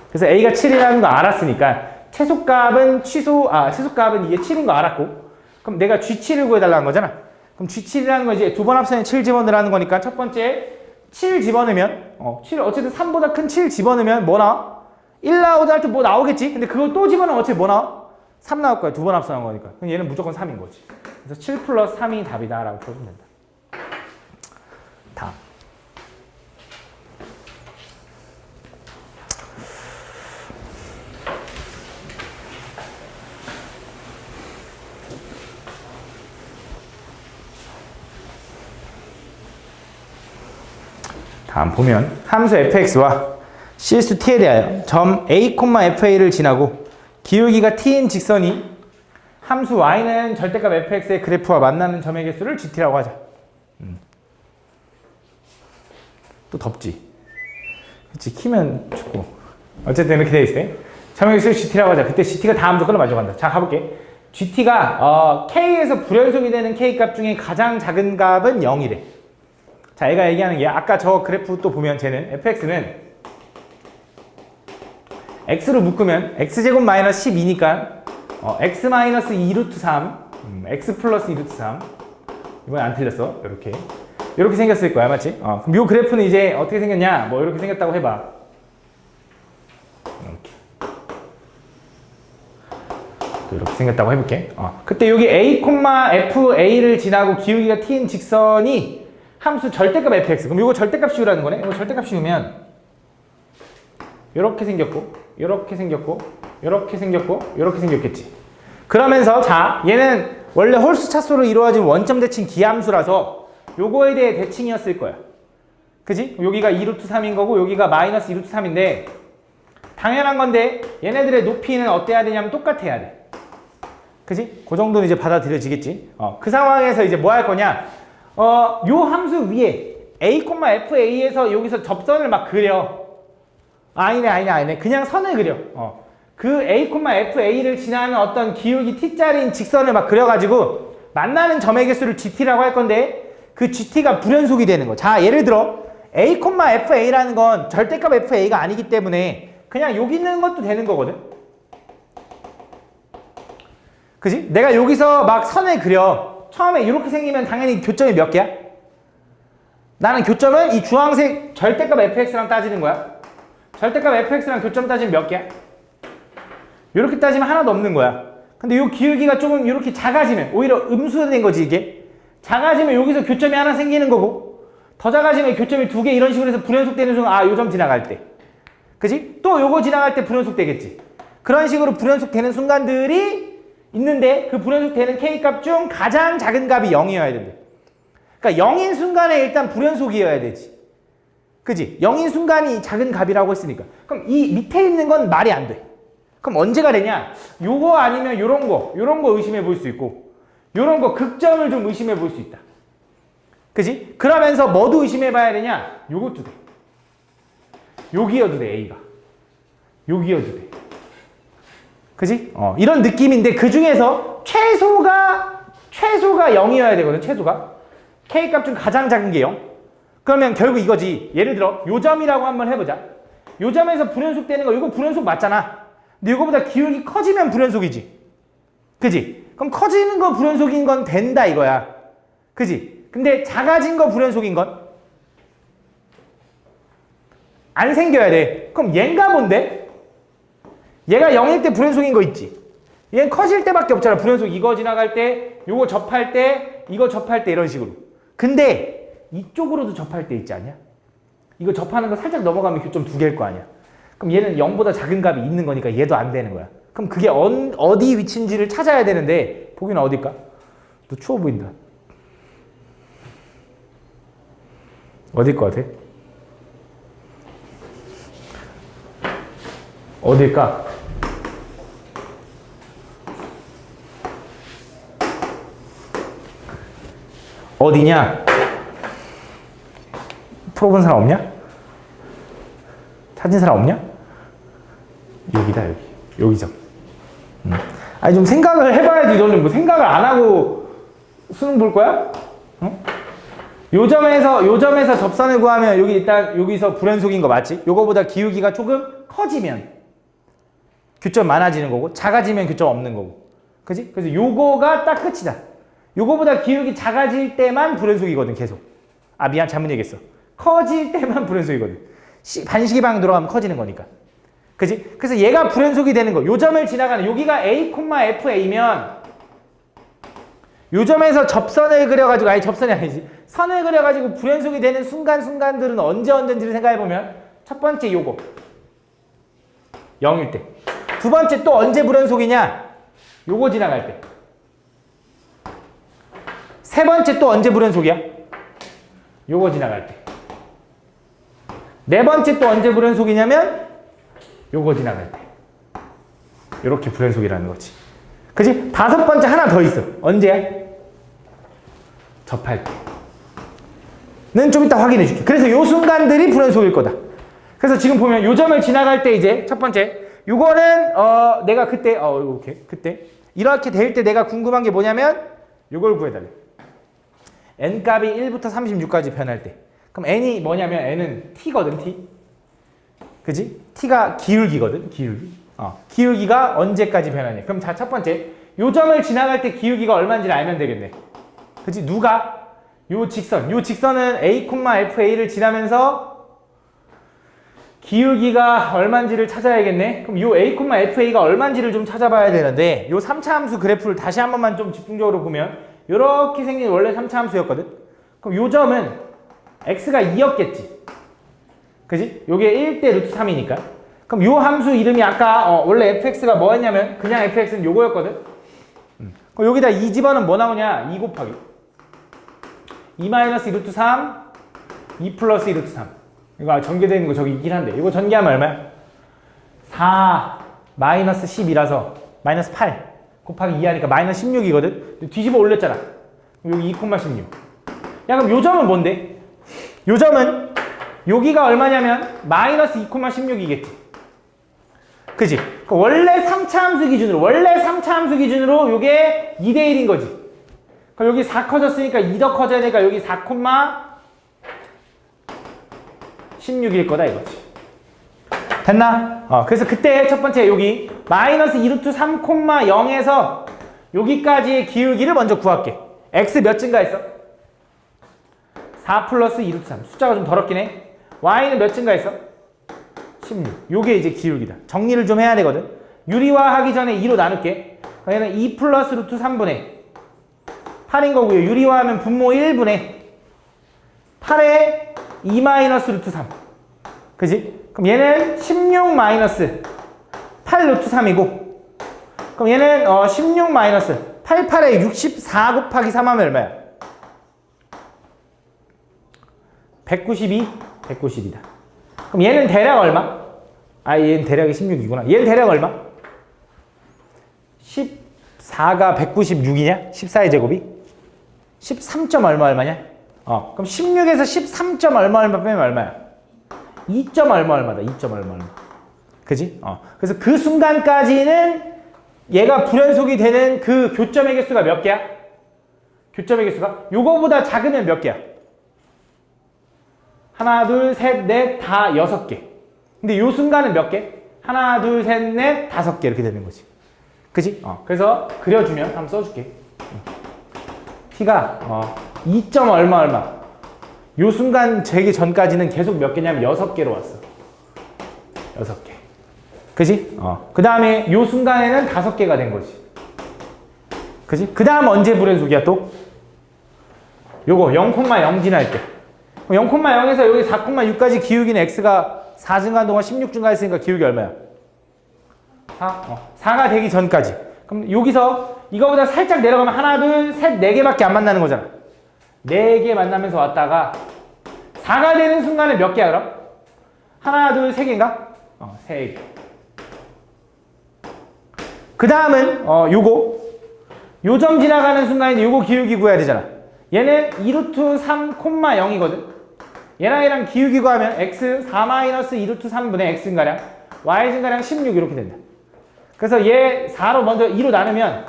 그래서 a가 7이라는 거 알았으니까 최소값은 이게 7인 거 알았고 그럼 내가 G7을 구해달라는 거잖아. 그럼 G7이라는 거 이제 두 번 합성에 7 집어넣으라는 거니까 첫 번째 7 집어넣으면 7 어쨌든 3보다 큰 7 집어넣으면 뭐 나와? 1 나오다 할 때 뭐 나오겠지? 근데 그거 또 집어넣으면 어차피 뭐 나와? 3 나올 거야. 두 번 합성한 거니까. 그럼 얘는 무조건 3인 거지. 그래서 7 플러스 3이 답이다 라고 풀어주면 된다. 다음. 다음 보면 함수 fx와 CS t에 대하여 점 a, fa를 지나고 기울기가 t인 직선이 함수 y는 절대값 fx의 그래프와 만나는 점의 개수를 gt라고 하자. 또 덥지. 그치, 키면 춥고. 어쨌든 이렇게 돼 있어요. 점의 개수를 gt라고 하자. 그때 gt가 다음 조건을 만족한다. 자, 가볼게. gt가 k에서 불연속이 되는 k 값 중에 가장 작은 값은 0이래. 자, 얘가 얘기하는 게 아까 저 그래프 또 보면 쟤는 fx는 x로 묶으면 x제곱 마이너스 12니까 x 마이너스 2루트 3 x 플러스 2루트 3 이번에 안 틀렸어. 이렇게 생겼을 거야. 맞지? 그럼 요 그래프는 이제 어떻게 생겼냐? 뭐 이렇게 생겼다고 해봐. 이렇게 생겼다고 해볼게. 그때 여기 a, fa를 지나고 기울기가 t인 직선이 함수 절대값 fx. 그럼 이거 절대값 씌우라는 거네. 이거 절대값 씌우면 이렇게 생겼고, 이렇게 생겼고, 이렇게 생겼고, 이렇게 생겼겠지. 그러면서 자, 얘는 원래 홀수 차수로 이루어진 원점 대칭 기함수라서 요거에 대해 대칭이었을 거야. 그지? 여기가 2루트 3인 거고 여기가 마이너스 2루트 3인데 당연한 건데 얘네들의 높이는 어때야 되냐면 똑같아야 돼. 그지? 그 정도는 이제 받아들여지겠지. 그 상황에서 이제 뭐 할 거냐? 요 함수 위에 a, fa에서 여기서 접선을 막 그려. 아니네. 그냥 선을 그려. 그 a, fa를 지나는 어떤 기울기 t자리인 직선을 막 그려가지고 만나는 점의 개수를 gt라고 할 건데 그 gt가 불연속이 되는 거. 자, 예를 들어 a, fa라는 건 절대값 fa가 아니기 때문에 그냥 여기 있는 것도 되는 거거든. 그지? 내가 여기서 막 선을 그려. 처음에 이렇게 생기면 당연히 교점이 몇 개야? 나는 교점은 이 주황색 절대값 fx랑 따지는 거야. 절대값 fx랑 교점 따지면 몇 개야? 이렇게 따지면 하나도 없는 거야. 근데 이 기울기가 조금 이렇게 작아지면 오히려 음수된 거지 이게. 작아지면 여기서 교점이 하나 생기는 거고 더 작아지면 교점이 두 개 이런 식으로 해서 불연속되는 순간 요 점 지나갈 때. 그지? 또 요거 지나갈 때 불연속되겠지. 그런 식으로 불연속되는 순간들이 있는데 그 불연속되는 k값 중 가장 작은 값이 0이어야 된대. 그러니까 0인 순간에 일단 불연속이어야 되지. 그지? 0인 순간이 작은 값이라고 했으니까. 그럼 이 밑에 있는 건 말이 안 돼. 그럼 언제가 되냐? 요거 아니면 요런 거 의심해 볼 수 있고 요런 거 극점을 좀 의심해 볼 수 있다. 그지? 그러면서 뭐도 의심해 봐야 되냐? 요것도 돼. 여기여도 돼, A가. 여기여도 돼. 그지? 이런 느낌인데 그 중에서 최소가 0이어야 되거든, 최소가. K값 중 가장 작은 게 0. 그러면 결국 이거지. 예를 들어 요 점이라고 한번 해보자. 요 점에서 불연속 되는 거 이거 불연속 맞잖아. 근데 이거보다 기울기 커지면 불연속이지. 그지? 그럼 커지는 거 불연속인 건 된다 이거야. 그지? 근데 작아진 거 불연속인 건 안 생겨야 돼. 그럼 얘가 뭔데? 얘가 0일 때 불연속인 거 있지. 얘는 커질 때밖에 없잖아. 불연속 이거 지나갈 때, 요거 접할 때, 이거 접할 때 이런 식으로. 근데 이쪽으로도 접할 때 있지 않냐? 이거 접하는 거 살짝 넘어가면 교점 두 개일 거 아니야. 그럼 얘는 0보다 작은 값이 있는 거니까 얘도 안 되는 거야. 그럼 그게 어디 위치인지를 찾아야 되는데 보기는 어딜까? 너 추워 보인다. 어딜 것 같아? 어딜까? 어디냐? 풀어본 사람 없냐? 찾은 사람 없냐? 여기다, 여기 점. 아니 좀 생각을 해봐야지. 너는 뭐 생각을 안 하고 수능 볼 거야? 요 점에서 접선을 구하면 여기 일단 여기서 불연속인 거 맞지? 요거보다 기울기가 조금 커지면 교점 많아지는 거고 작아지면 교점 없는 거고. 그지? 그래서 요거가 딱 끝이다. 요거보다 기울기 작아질 때만 불연속이거든 계속. 아 미안 잘못 얘기했어. 커질 때만 불연속이거든. 반시계 방향 들어가면 커지는 거니까. 그지? 그래서 얘가 불연속이 되는 거. 요 점을 지나가는 여기가 a, fa면 요 점에서 접선을 그려가지고 아니 접선이 아니지. 선을 그려가지고 불연속이 되는 순간들은 언제인지를 생각해보면 첫 번째 요거 0일 때. 두 번째 또 언제 불연속이냐? 요거 지나갈 때. 세 번째 또 언제 불연속이야? 요거 지나갈 때. 네 번째 또 언제 불연속이냐면 요거 지나갈 때. 요렇게 불연속이라는 거지. 그치? 다섯 번째 하나 더 있어. 언제야? 접할 때. 는 좀 이따 확인해 줄게. 그래서 요 순간들이 불연속일 거다. 그래서 지금 보면 요 점을 지나갈 때 이제 첫 번째 요거는 내가 그때 이렇게 그때 이렇게 될 때 내가 궁금한 게 뭐냐면 요걸 구해달래. n 값이 1부터 36까지 변할 때. 그럼 n이 뭐냐면 n은 t거든, t. 그지? t가 기울기거든, 기울기. 기울기가 언제까지 변하냐. 그럼 자, 첫 번째 요 점을 지나갈 때 기울기가 얼마인지를 알면 되겠네. 그지? 누가? 요 직선은 a, fa를 지나면서 기울기가 얼마인지를 찾아야겠네. 그럼 요 a, fa가 얼마인지를 좀 찾아봐야 되는데 요 3차 함수 그래프를 다시 한 번만 좀 집중적으로 보면 요렇게 생긴 원래 3차 함수였거든. 그럼 요 점은 x가 2였겠지. 그지? 요게 1대 루트 3이니까. 그럼 요 함수 이름이 아까 원래 fx가 뭐였냐면 그냥 fx는 요거였거든. 그럼 여기다 2 집어넣으면 뭐 나오냐? 2 곱하기 2 마이너스 2 루트 3 2 플러스 2 루트 3. 이거 전개되어 있는 거 저기 있긴 한데 이거 전개하면 얼마야? 4 마이너스 10이라서 마이너스 8 곱하기 2 하니까 마이너스 16이거든. 뒤집어 올렸잖아. 여기 2,16. 야 그럼 요 점은 뭔데? 요 점은 여기가 얼마냐면 마이너스 2,16이겠지. 그지? 원래 3차 함수 기준으로 요게 2대 1인 거지. 그럼 여기 4 커졌으니까 2 더 커져야 되니까 여기 4,16일 거다 이거지. 됐나? 그래서 그때 첫 번째 여기 마이너스 2 루트 3,0에서 여기까지의 기울기를 먼저 구할게. x 몇 증가했어? 4 플러스 2 루트 3. 숫자가 좀 더럽긴 해. y는 몇 증가했어? 16. 요게 이제 기울기다. 정리를 좀 해야 되거든. 유리화 하기 전에 2로 나눌게. 얘는 2 플러스 루트 3분의 8인 거고요. 유리화하면 분모 1분의 8에 2 마이너스 루트 3. 그지? 그럼 얘는 16 마이너스 8 루트 3이고 그럼 얘는 16 마이너스 88에 64 곱하기 3 하면 얼마야? 192? 192다. 그럼 얘는 대략 얼마? 얘는 대략이 16이구나. 얘는 대략 얼마? 14가 196이냐? 14의 제곱이? 13점 얼마냐? 그럼 16에서 13점 얼마 빼면 얼마야? 2점 얼마다. 2점 얼마. 그지? 그래서 그 순간까지는 얘가 불연속이 되는 그 교점의 개수가 몇 개야? 교점의 개수가? 요거보다 작으면 몇 개야? 하나, 둘, 셋, 넷, 다 6개. 근데 요 순간은 몇 개? 하나, 둘, 셋, 넷, 5개 이렇게 되는 거지. 그지? 그래서 그려주면 한번 써줄게. t가 2점 얼마. 요 순간 재기 전까지는 계속 몇 개냐면 6개로 왔어. 6개. 그지? 그 다음에 요 순간에는 5개가 된 거지. 그지? 그 다음 언제 불연속이야 또? 요거 0,0 지날 때. 0,0에서 여기 4,6까지 기울기는 x가 4 증가한 동안 16 증가했으니까 기울기 얼마야? 4? 4가 되기 전까지. 그럼 여기서 이거보다 살짝 내려가면 하나, 둘, 셋, 4개밖에 안 만나는 거잖아. 4개 만나면서 왔다가 4가 되는 순간에 몇 개야 그럼? 하나, 둘, 3개인가? 3개. 그 다음은 요 점 지나가는 순간에 요거 기울기 구해야 되잖아. 얘는 2루트 3,0이거든. 얘랑 기울기 구하면 x 4-2루트 3분의 x 증가량 y 증가량 16 이렇게 된다. 그래서 얘 4로 먼저 2로 나누면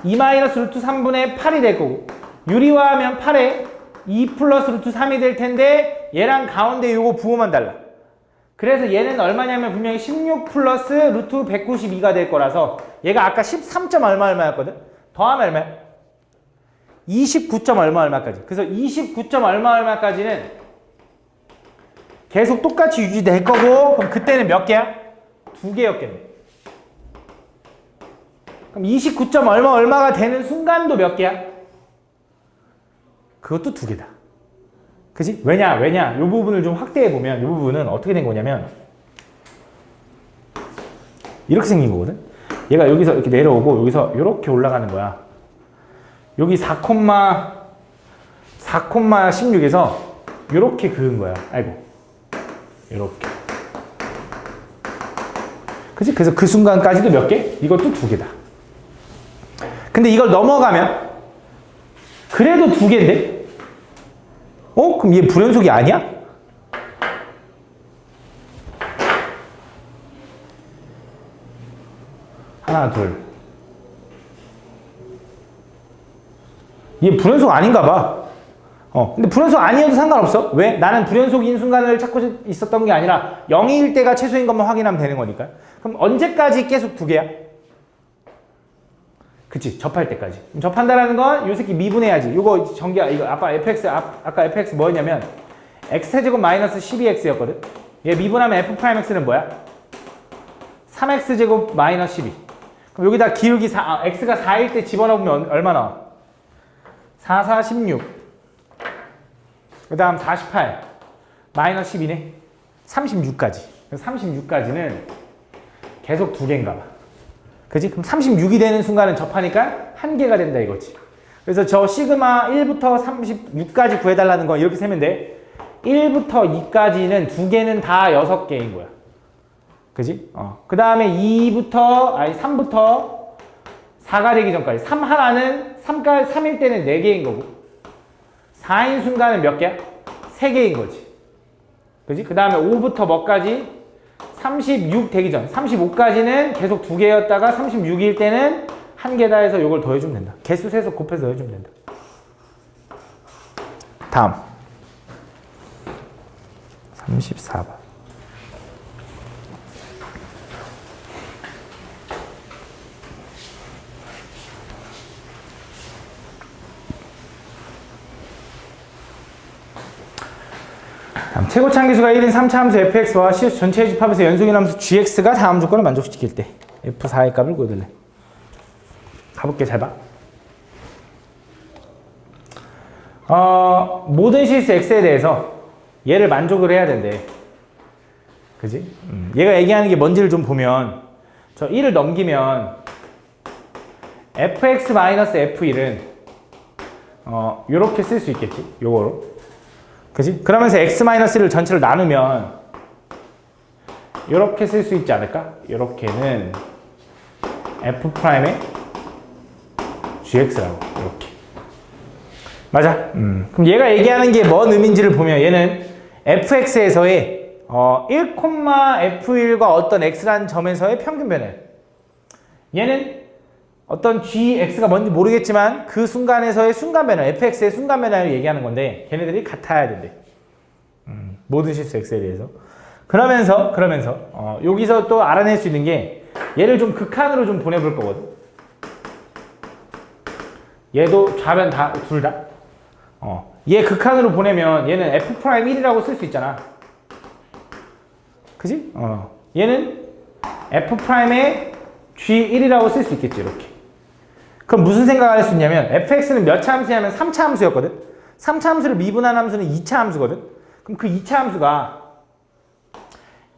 2-루트 3분의 8이 될 거고 유리화하면 8에 2 플러스 루트 3이 될 텐데 얘랑 가운데 요거 부호만 달라. 그래서 얘는 얼마냐면 분명히 16 플러스 루트 192가 될 거라서 얘가 아까 13점 얼마였거든? 더하면 얼마야? 29점 얼마까지. 그래서 29점 얼마까지는 계속 똑같이 유지될 거고 그럼 그때는 몇 개야? 2개였겠네. 그럼 29점 얼마가 되는 순간도 몇 개야? 그것도 2개다. 그지? 왜냐? 이 부분을 좀 확대해 보면 이 부분은 어떻게 된 거냐면 이렇게 생긴 거거든. 얘가 여기서 이렇게 내려오고 여기서 이렇게 올라가는 거야. 여기 4,16에서 이렇게 그은 거야. 아이고. 이렇게. 그치? 그래서 그 순간까지도 몇 개? 이것도 2개다. 근데 이걸 넘어가면 그래도 2개인데? 그럼 얘 불연속이 아니야? 하나, 둘. 얘 불연속 아닌가 봐. 근데 불연속 아니어도 상관없어. 왜? 나는 불연속인 순간을 찾고 있었던 게 아니라 0일 때가 최소인 것만 확인하면 되는 거니까. 그럼 언제까지 계속 2개야? 그치, 접할 때까지. 그럼 접한다라는 건 이 새끼 미분해야지. 이거 전기야. 이거 아까 fx 뭐였냐면 x제곱 마이너스 12x였거든. 얘 미분하면 f'x는 뭐야? 3x제곱 마이너스 12. 그럼 여기다 기울기 x가 4일 때 집어넣으면 얼마 나와? 4, 4, 16. 그 다음 48. 마이너스 12네. 36까지. 36까지는 계속 2개인가 봐. 그지? 그럼 36이 되는 순간은 접하니까 1개가 된다 이거지. 그래서 저 시그마 1부터 36까지 구해달라는 거 이렇게 세면 돼. 1부터 2까지는 2개는 다 6개인 거야. 그지? 그 다음에 3부터 4가 되기 전까지. 3 하나는 3일 때는 4개인 거고. 4인 순간은 몇 개야? 3개인 거지. 그지? 그 다음에 5부터 뭐까지? 36 되기 전. 35까지는 계속 2개였다가 36일 때는 1개다 해서 이걸 더해주면 된다. 개수 세서 곱해서 더해주면 된다. 다음. 34번. 최고차 함수가 1인 3차 함수 fx와 시수 전체의 집합에서 연속인 함수 gx가 다음 조건을 만족시킬 때 f4의 값을 구해달래. 가볼게. 잘 봐. 모든 실수 x에 대해서 얘를 만족을 해야 된대. 그지? 얘가 얘기하는 게 뭔지를 좀 보면 저 1을 넘기면 fx-f1은 요렇게 쓸 수 있겠지. 요거로. 그지? 그러면서 x-1을 전체로 나누면 이렇게 쓸 수 있지 않을까? 이렇게는 f'의 gx라고 이렇게. 맞아. 그럼 얘가 얘기하는 게 뭔 의미인지를 보면 얘는 fx에서의 1,f1과 어떤 x라는 점에서의 평균 변화. 얘는 어떤 gx가 뭔지 모르겠지만 그 순간에서의 순간 변화, fx의 순간 변화를 얘기하는 건데 걔네들이 같아야 된대. 모든 실수 x에 대해서. 그러면서 여기서 또 알아낼 수 있는 게 얘를 좀 극한으로 좀 보내볼 거거든. 얘도 좌변 다 둘 다. 얘 극한으로 보내면 얘는 f'1이라고 쓸 수 있잖아. 그지? 얘는 f'의 g1이라고 쓸 수 있겠지. 이렇게. 그럼 무슨 생각을 할 수 있냐면 fx는 몇 차 함수냐면 3차 함수였거든. 3차 함수를 미분한 함수는 2차 함수거든. 그럼 그 2차 함수가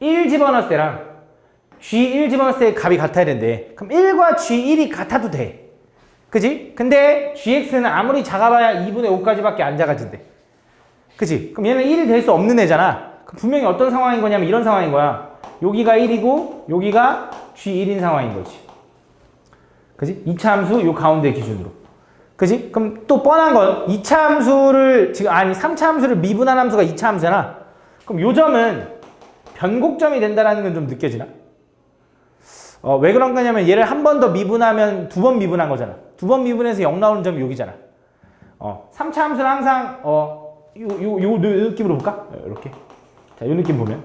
1 집어넣었을 때랑 g1 집어넣었을 때의 값이 같아야 된대. 그럼 1과 g1이 같아도 돼. 그지? 근데 gx는 아무리 작아봐야 2분의 5까지밖에 안 작아진대. 그지? 그럼 얘는 1이 될 수 없는 애잖아. 그럼 분명히 어떤 상황인 거냐면 이런 상황인 거야. 여기가 1이고 여기가 g1인 상황인 거지. 그지? 2차 함수 요 가운데 기준으로. 그지? 그럼 또 뻔한 건 2차 함수를 3차 함수를 미분한 함수가 2차 함수잖아. 그럼 요 점은 변곡점이 된다는 건 좀 느껴지나? 왜 그런 거냐면 얘를 한 번 더 미분하면 2번 미분한 거잖아. 2번 미분해서 0 나오는 점이 여기잖아. 3차 함수는 항상 요 느낌으로 볼까? 이렇게. 자, 요 느낌 보면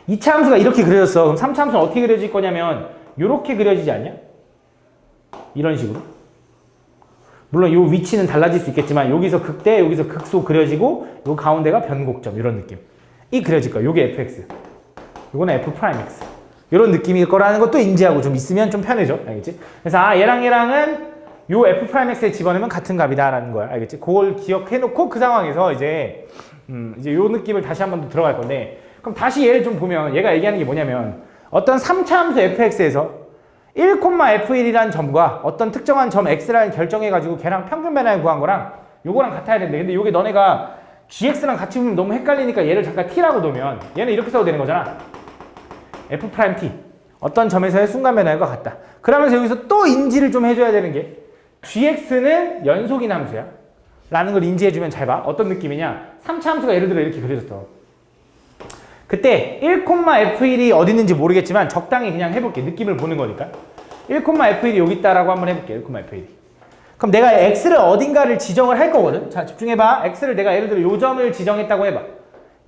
2차 함수가 이렇게 그려졌어. 그럼 3차 함수는 어떻게 그려질 거냐면 요렇게 그려지지 않냐? 이런 식으로. 물론 요 위치는 달라질 수 있겠지만 여기서 극대, 여기서 극소 그려지고 요 가운데가 변곡점 이런 느낌. 이 그려질 거야. 요게 fx. 요거는 f'x. 이런 느낌일 거라는 것도 인지하고 좀 있으면 좀 편해져. 알겠지? 그래서 얘랑은 요 f'x에 집어넣으면 같은 값이다라는 거야. 알겠지? 그걸 기억해 놓고 그 상황에서 이제 요 느낌을 다시 한 번 더 들어갈 건데 그럼 다시 얘를 좀 보면 얘가 얘기하는 게 뭐냐면 어떤 3차 함수 fx에서 1,f1이라는 점과 어떤 특정한 점 x라는 결정해가지고 걔랑 평균 변화를 구한 거랑 요거랑 같아야 되는데 근데 요게 너네가 gx랑 같이 보면 너무 헷갈리니까 얘를 잠깐 t라고 놓으면 얘는 이렇게 써도 되는 거잖아. f't. 어떤 점에서의 순간 변화율과 같다. 그러면서 여기서 또 인지를 좀 해줘야 되는 게 gx는 연속인 함수야. 라는 걸 인지해주면 잘 봐. 어떤 느낌이냐. 3차 함수가 예를 들어 이렇게 그려졌어. 그때 1,f1이 어디 있는지 모르겠지만 적당히 그냥 해볼게. 느낌을 보는 거니까. 1,f1이 여기 있다라고 한번 해볼게. 1,f1이. 그럼 내가 x를 어딘가를 지정을 할 거거든. 자, 집중해봐. x를 내가 예를 들어 요 점을 지정했다고 해봐.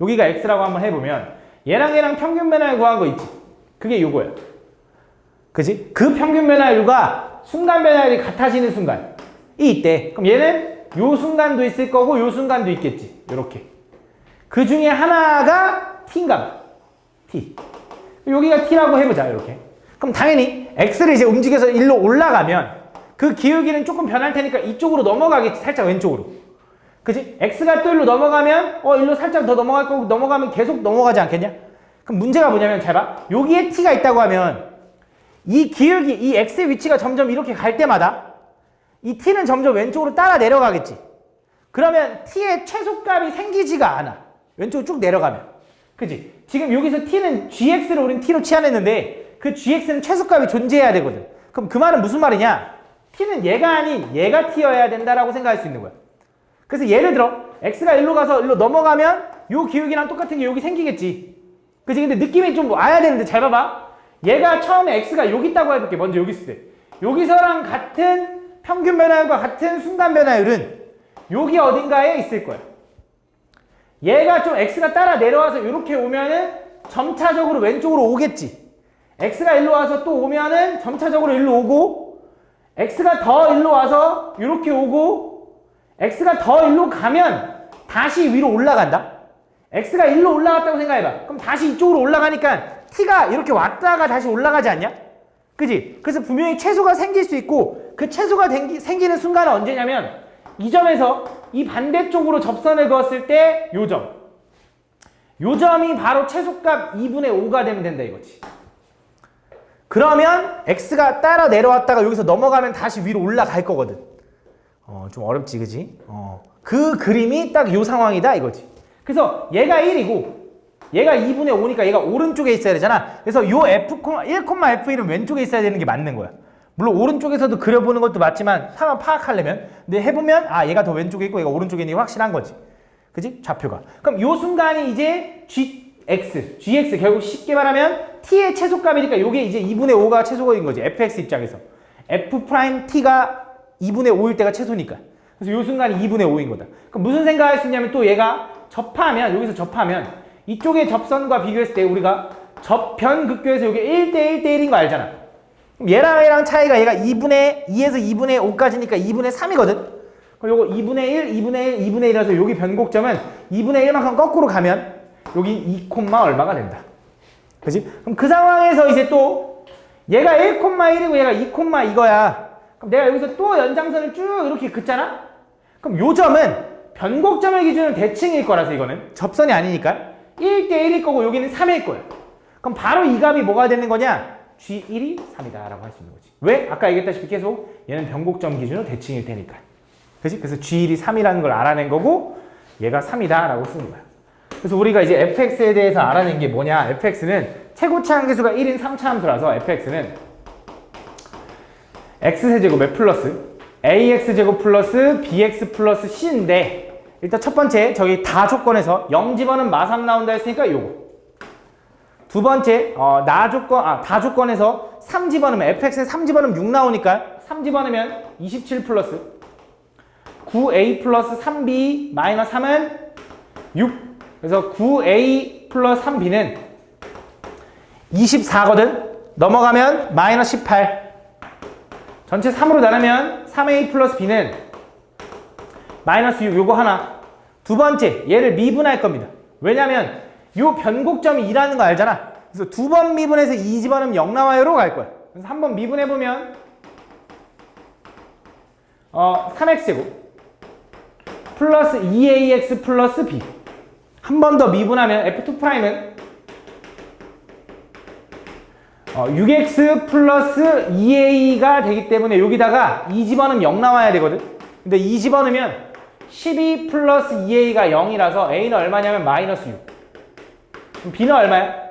여기가 x라고 한번 해보면 얘랑 평균 변화율 구한 거 있지. 그게 요거야. 그지? 그 평균 변화율과 순간 변화율이 같아지는 순간이 있대. 그럼 얘는 요 순간도 있을 거고 요 순간도 있겠지. 요렇게. 그 중에 하나가 t인가 봐. t. 여기가 t라고 해보자. 이렇게. 그럼 당연히 x를 이제 움직여서 일로 올라가면 그 기울기는 조금 변할 테니까 이쪽으로 넘어가겠지. 살짝 왼쪽으로. 그치? x가 또 일로 넘어가면 일로 살짝 더 넘어갈 거고 넘어가면 계속 넘어가지 않겠냐? 그럼 문제가 뭐냐면 잘 봐. 여기에 t가 있다고 하면 이 기울기, 이 x의 위치가 점점 이렇게 갈 때마다 이 t는 점점 왼쪽으로 따라 내려가겠지. 그러면 t의 최소값이 생기지가 않아. 왼쪽으로 쭉 내려가면. 그치? 지금 여기서 t는 gx를 우린 t로 치환했는데 그 gx는 최소값이 존재해야 되거든. 그럼 그 말은 무슨 말이냐? t는 얘가 아닌 얘가 t여야 된다라고 생각할 수 있는 거야. 그래서 예를 들어 x가 일로 가서 일로 넘어가면 요 기울기랑 똑같은 게 여기 생기겠지. 그치? 근데 느낌이 좀 와야 되는데 잘 봐봐. 얘가 처음에 x가 여기 있다고 해볼게. 먼저 여기 있을 때. 여기서랑 같은 평균 변화율과 같은 순간 변화율은 여기 어딘가에 있을 거야. 얘가 좀 x가 따라 내려와서 이렇게 오면은 점차적으로 왼쪽으로 오겠지. x가 일로 와서 또 오면은 점차적으로 일로 오고 x가 더 일로 와서 이렇게 오고 x가 더 일로 가면 다시 위로 올라간다. x가 일로 올라갔다고 생각해봐. 그럼 다시 이쪽으로 올라가니까 t가 이렇게 왔다가 다시 올라가지 않냐? 그지? 그래서 분명히 최소가 생길 수 있고 그 최소가 생기는 순간은 언제냐면 이 점에서 이 반대쪽으로 접선을 그었을 때 요 점. 요 점이 바로 최소값 2분의 5가 되면 된다 이거지. 그러면 x가 따라 내려왔다가 여기서 넘어가면 다시 위로 올라갈 거거든. 좀 어렵지, 그지? 그 그림이 딱 요 상황이다 이거지. 그래서 얘가 1이고 얘가 2분의 5니까 얘가 오른쪽에 있어야 되잖아. 그래서 요 1,f1은 왼쪽에 있어야 되는 게 맞는 거야. 물론 오른쪽에서도 그려보는 것도 맞지만 상황 파악하려면 근데 해보면 얘가 더 왼쪽에 있고 얘가 오른쪽에 있는 게 확실한 거지. 그지? 좌표가. 그럼 요 순간이 이제 gx 결국 쉽게 말하면 t의 최소값이니까 요게 이제 2분의 5가 최소인 거지. fx 입장에서. f't가 2분의 5일 때가 최소니까. 그래서 요 순간이 2분의 5인 거다. 그럼 무슨 생각할 수 있냐면 또 얘가 여기서 접하면 이쪽의 접선과 비교했을 때 우리가 접변극교에서 이게 1대1대1인 거 알잖아. 그럼 얘랑 차이가 얘가 2분의 2에서 2분의 5까지니까 2분의 3이거든. 그럼 요거 2분의 1, 2분의 1, 2분의 1이라서 여기 변곡점은 2분의 1만큼 거꾸로 가면 여기 2, 얼마가 된다. 그치? 그럼 그 상황에서 이제 또 얘가 1,1이고 얘가 2, 이거야. 그럼 내가 여기서 또 연장선을 쭉 이렇게 긋잖아? 그럼 요 점은 변곡점을 기준으로 대칭일 거라서 이거는 접선이 아니니까 1대1일 거고 여기는 3일 거야. 그럼 바로 이 값이 뭐가 되는 거냐? G1이 3이다 라고 할 수 있는 거지. 왜? 아까 얘기했다시피 계속 얘는 변곡점 기준으로 대칭일 테니까. 그치? 그래서 G1이 3이라는 걸 알아낸 거고 얘가 3이다 라고 쓰는 거야. 그래서 우리가 이제 fx에 대해서 알아낸 게 뭐냐? fx는 최고치 한계수가 1인 3차 함수라서 fx는 x세제곱에 플러스 ax제곱 플러스 bx 플러스 c인데 일단 첫 번째 저기 다 조건에서 0 집어넣으면 마3 나온다 했으니까 요거. 두 번째 다 조건에서 3 집어넣으면 fx에 3 집어넣으면 6 나오니까 3 집어넣으면 27 플러스 9a 플러스 3b 마이너스 3은 6. 그래서 9a 플러스 3b는 24거든. 넘어가면 마이너스 18. 전체 3으로 나누면 3a 플러스 b는 마이너스 6. 요거 하나. 두 번째 얘를 미분할 겁니다. 왜냐면 요 변곡점이 2라는 거 알잖아. 그래서 두 번 미분해서 2 집어넣으면 0 나와요로 갈 거야. 그래서 한 번 미분해보면 3x제곱 플러스 2ax 플러스 b. 한 번 더 미분하면 f2'은 6x 플러스 2a가 되기 때문에 여기다가 2 집어넣으면 0 나와야 되거든. 근데 2 집어넣으면 12 플러스 2a가 0이라서 a는 얼마냐면 마이너스 6. 그럼 b는 얼마야?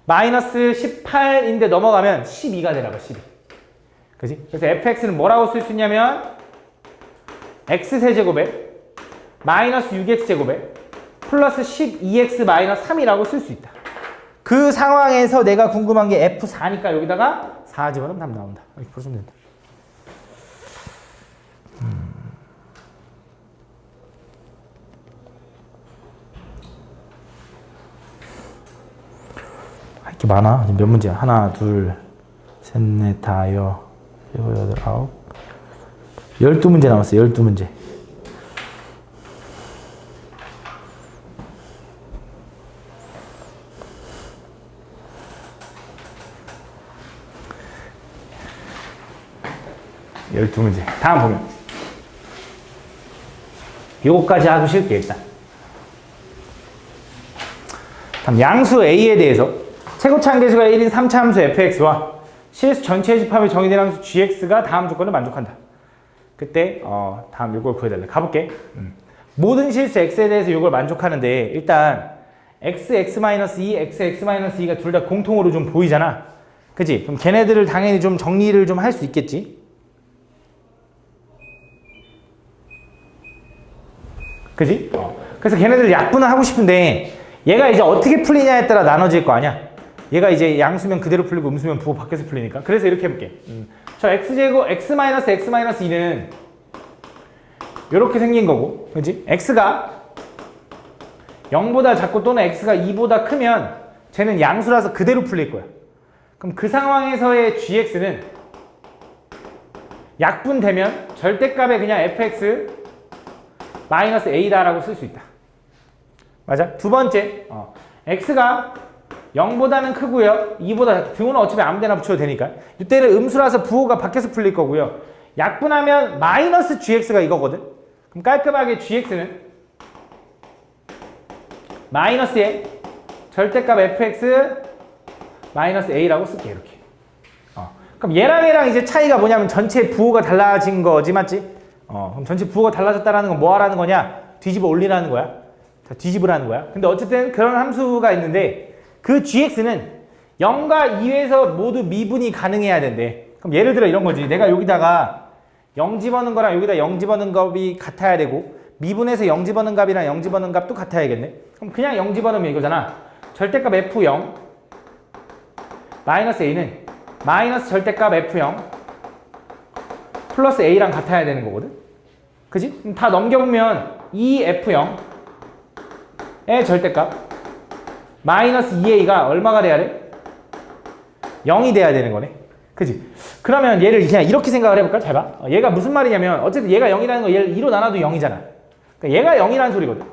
마이너스 18인데 넘어가면 12가 되라고, 12. 그지? 그래서 fx는 뭐라고 쓸 수 있냐면 x세제곱에 마이너스 6x제곱에 플러스 12x 마이너스 3이라고 쓸 수 있다. 그 상황에서 내가 궁금한 게 F4니까 여기다가 4 집어넣으면 답 나온다. 이렇게 풀어주면 된다. 할 게 많아. 몇 문제야? 하나, 둘, 셋, 넷, 다, 여, 일곱, 여덟, 아홉. 12문제 남았어. 12문제. 다음 보면 요거까지 하고 쉴게. 일단 다음 양수 A에 대해서 최고차항계수가 1인 3차 함수 fx와 실수 전체 집합이 정의된 함수 gx가 다음 조건을 만족한다. 그때 다음 요걸 구해달래. 가볼게. 모든 실수 x에 대해서 요걸 만족하는데 일단 x(x-2), x(x-2가 둘 다 공통으로 좀 보이잖아. 그치? 그럼 걔네들을 당연히 좀 정리를 좀 할 수 있겠지. 그지? 그래서 걔네들 약분을 하고 싶은데 얘가 이제 어떻게 풀리냐에 따라 나눠질 거 아니야? 얘가 이제 양수면 그대로 풀리고 음수면 부호 밖에서 풀리니까. 그래서 이렇게 해볼게. 저 x제곱 x-2는 이렇게 생긴 거고, 그지? x가 0보다 작고 또는 x가 2보다 크면 쟤는 양수라서 그대로 풀릴 거야. 그럼 그 상황에서의 gx는 약분되면 절대값에 그냥 fx 마이너스 a다라고 쓸 수 있다. 맞아? 두 번째, x가 0보다는 크고요. 2보다 등호는 어차피 아무 데나 붙여도 되니까. 이때는 음수라서 부호가 밖에서 풀릴 거고요. 약분하면 마이너스 gx가 이거거든. 그럼 깔끔하게 gx는 마이너스에 절대값 fx 마이너스 a라고 쓸게. 이렇게. 그럼 얘랑 이제 차이가 뭐냐면 전체 부호가 달라진 거지, 맞지? 그럼 전체 부호가 달라졌다는 건 뭐 하라는 거냐? 뒤집어 올리라는 거야. 뒤집으라는 거야. 근데 어쨌든 그런 함수가 있는데 그 gx는 0과 2에서 모두 미분이 가능해야 된대. 그럼 예를 들어 이런 거지. 내가 여기다가 0 집어넣은 거랑 여기다 0 집어넣은 값이 같아야 되고 미분해서 0 집어넣은 값이랑 0 집어넣은 값도 같아야겠네. 그럼 그냥 0 집어넣으면 이거잖아. 절대값 f0 마이너스 a는 마이너스 절대값 f0 플러스 a랑 같아야 되는 거거든. 그지? 그럼 다 넘겨보면 2f0의 절대값 마이너스 2a가 얼마가 돼야 돼? 0이 돼야 되는 거네. 그지? 그러면 얘를 그냥 이렇게 생각을 해볼까? 잘 봐. 얘가 무슨 말이냐면 어쨌든 얘가 0이라는 거 얘를 2로 나눠도 0이잖아. 그러니까 얘가 0이라는 소리거든.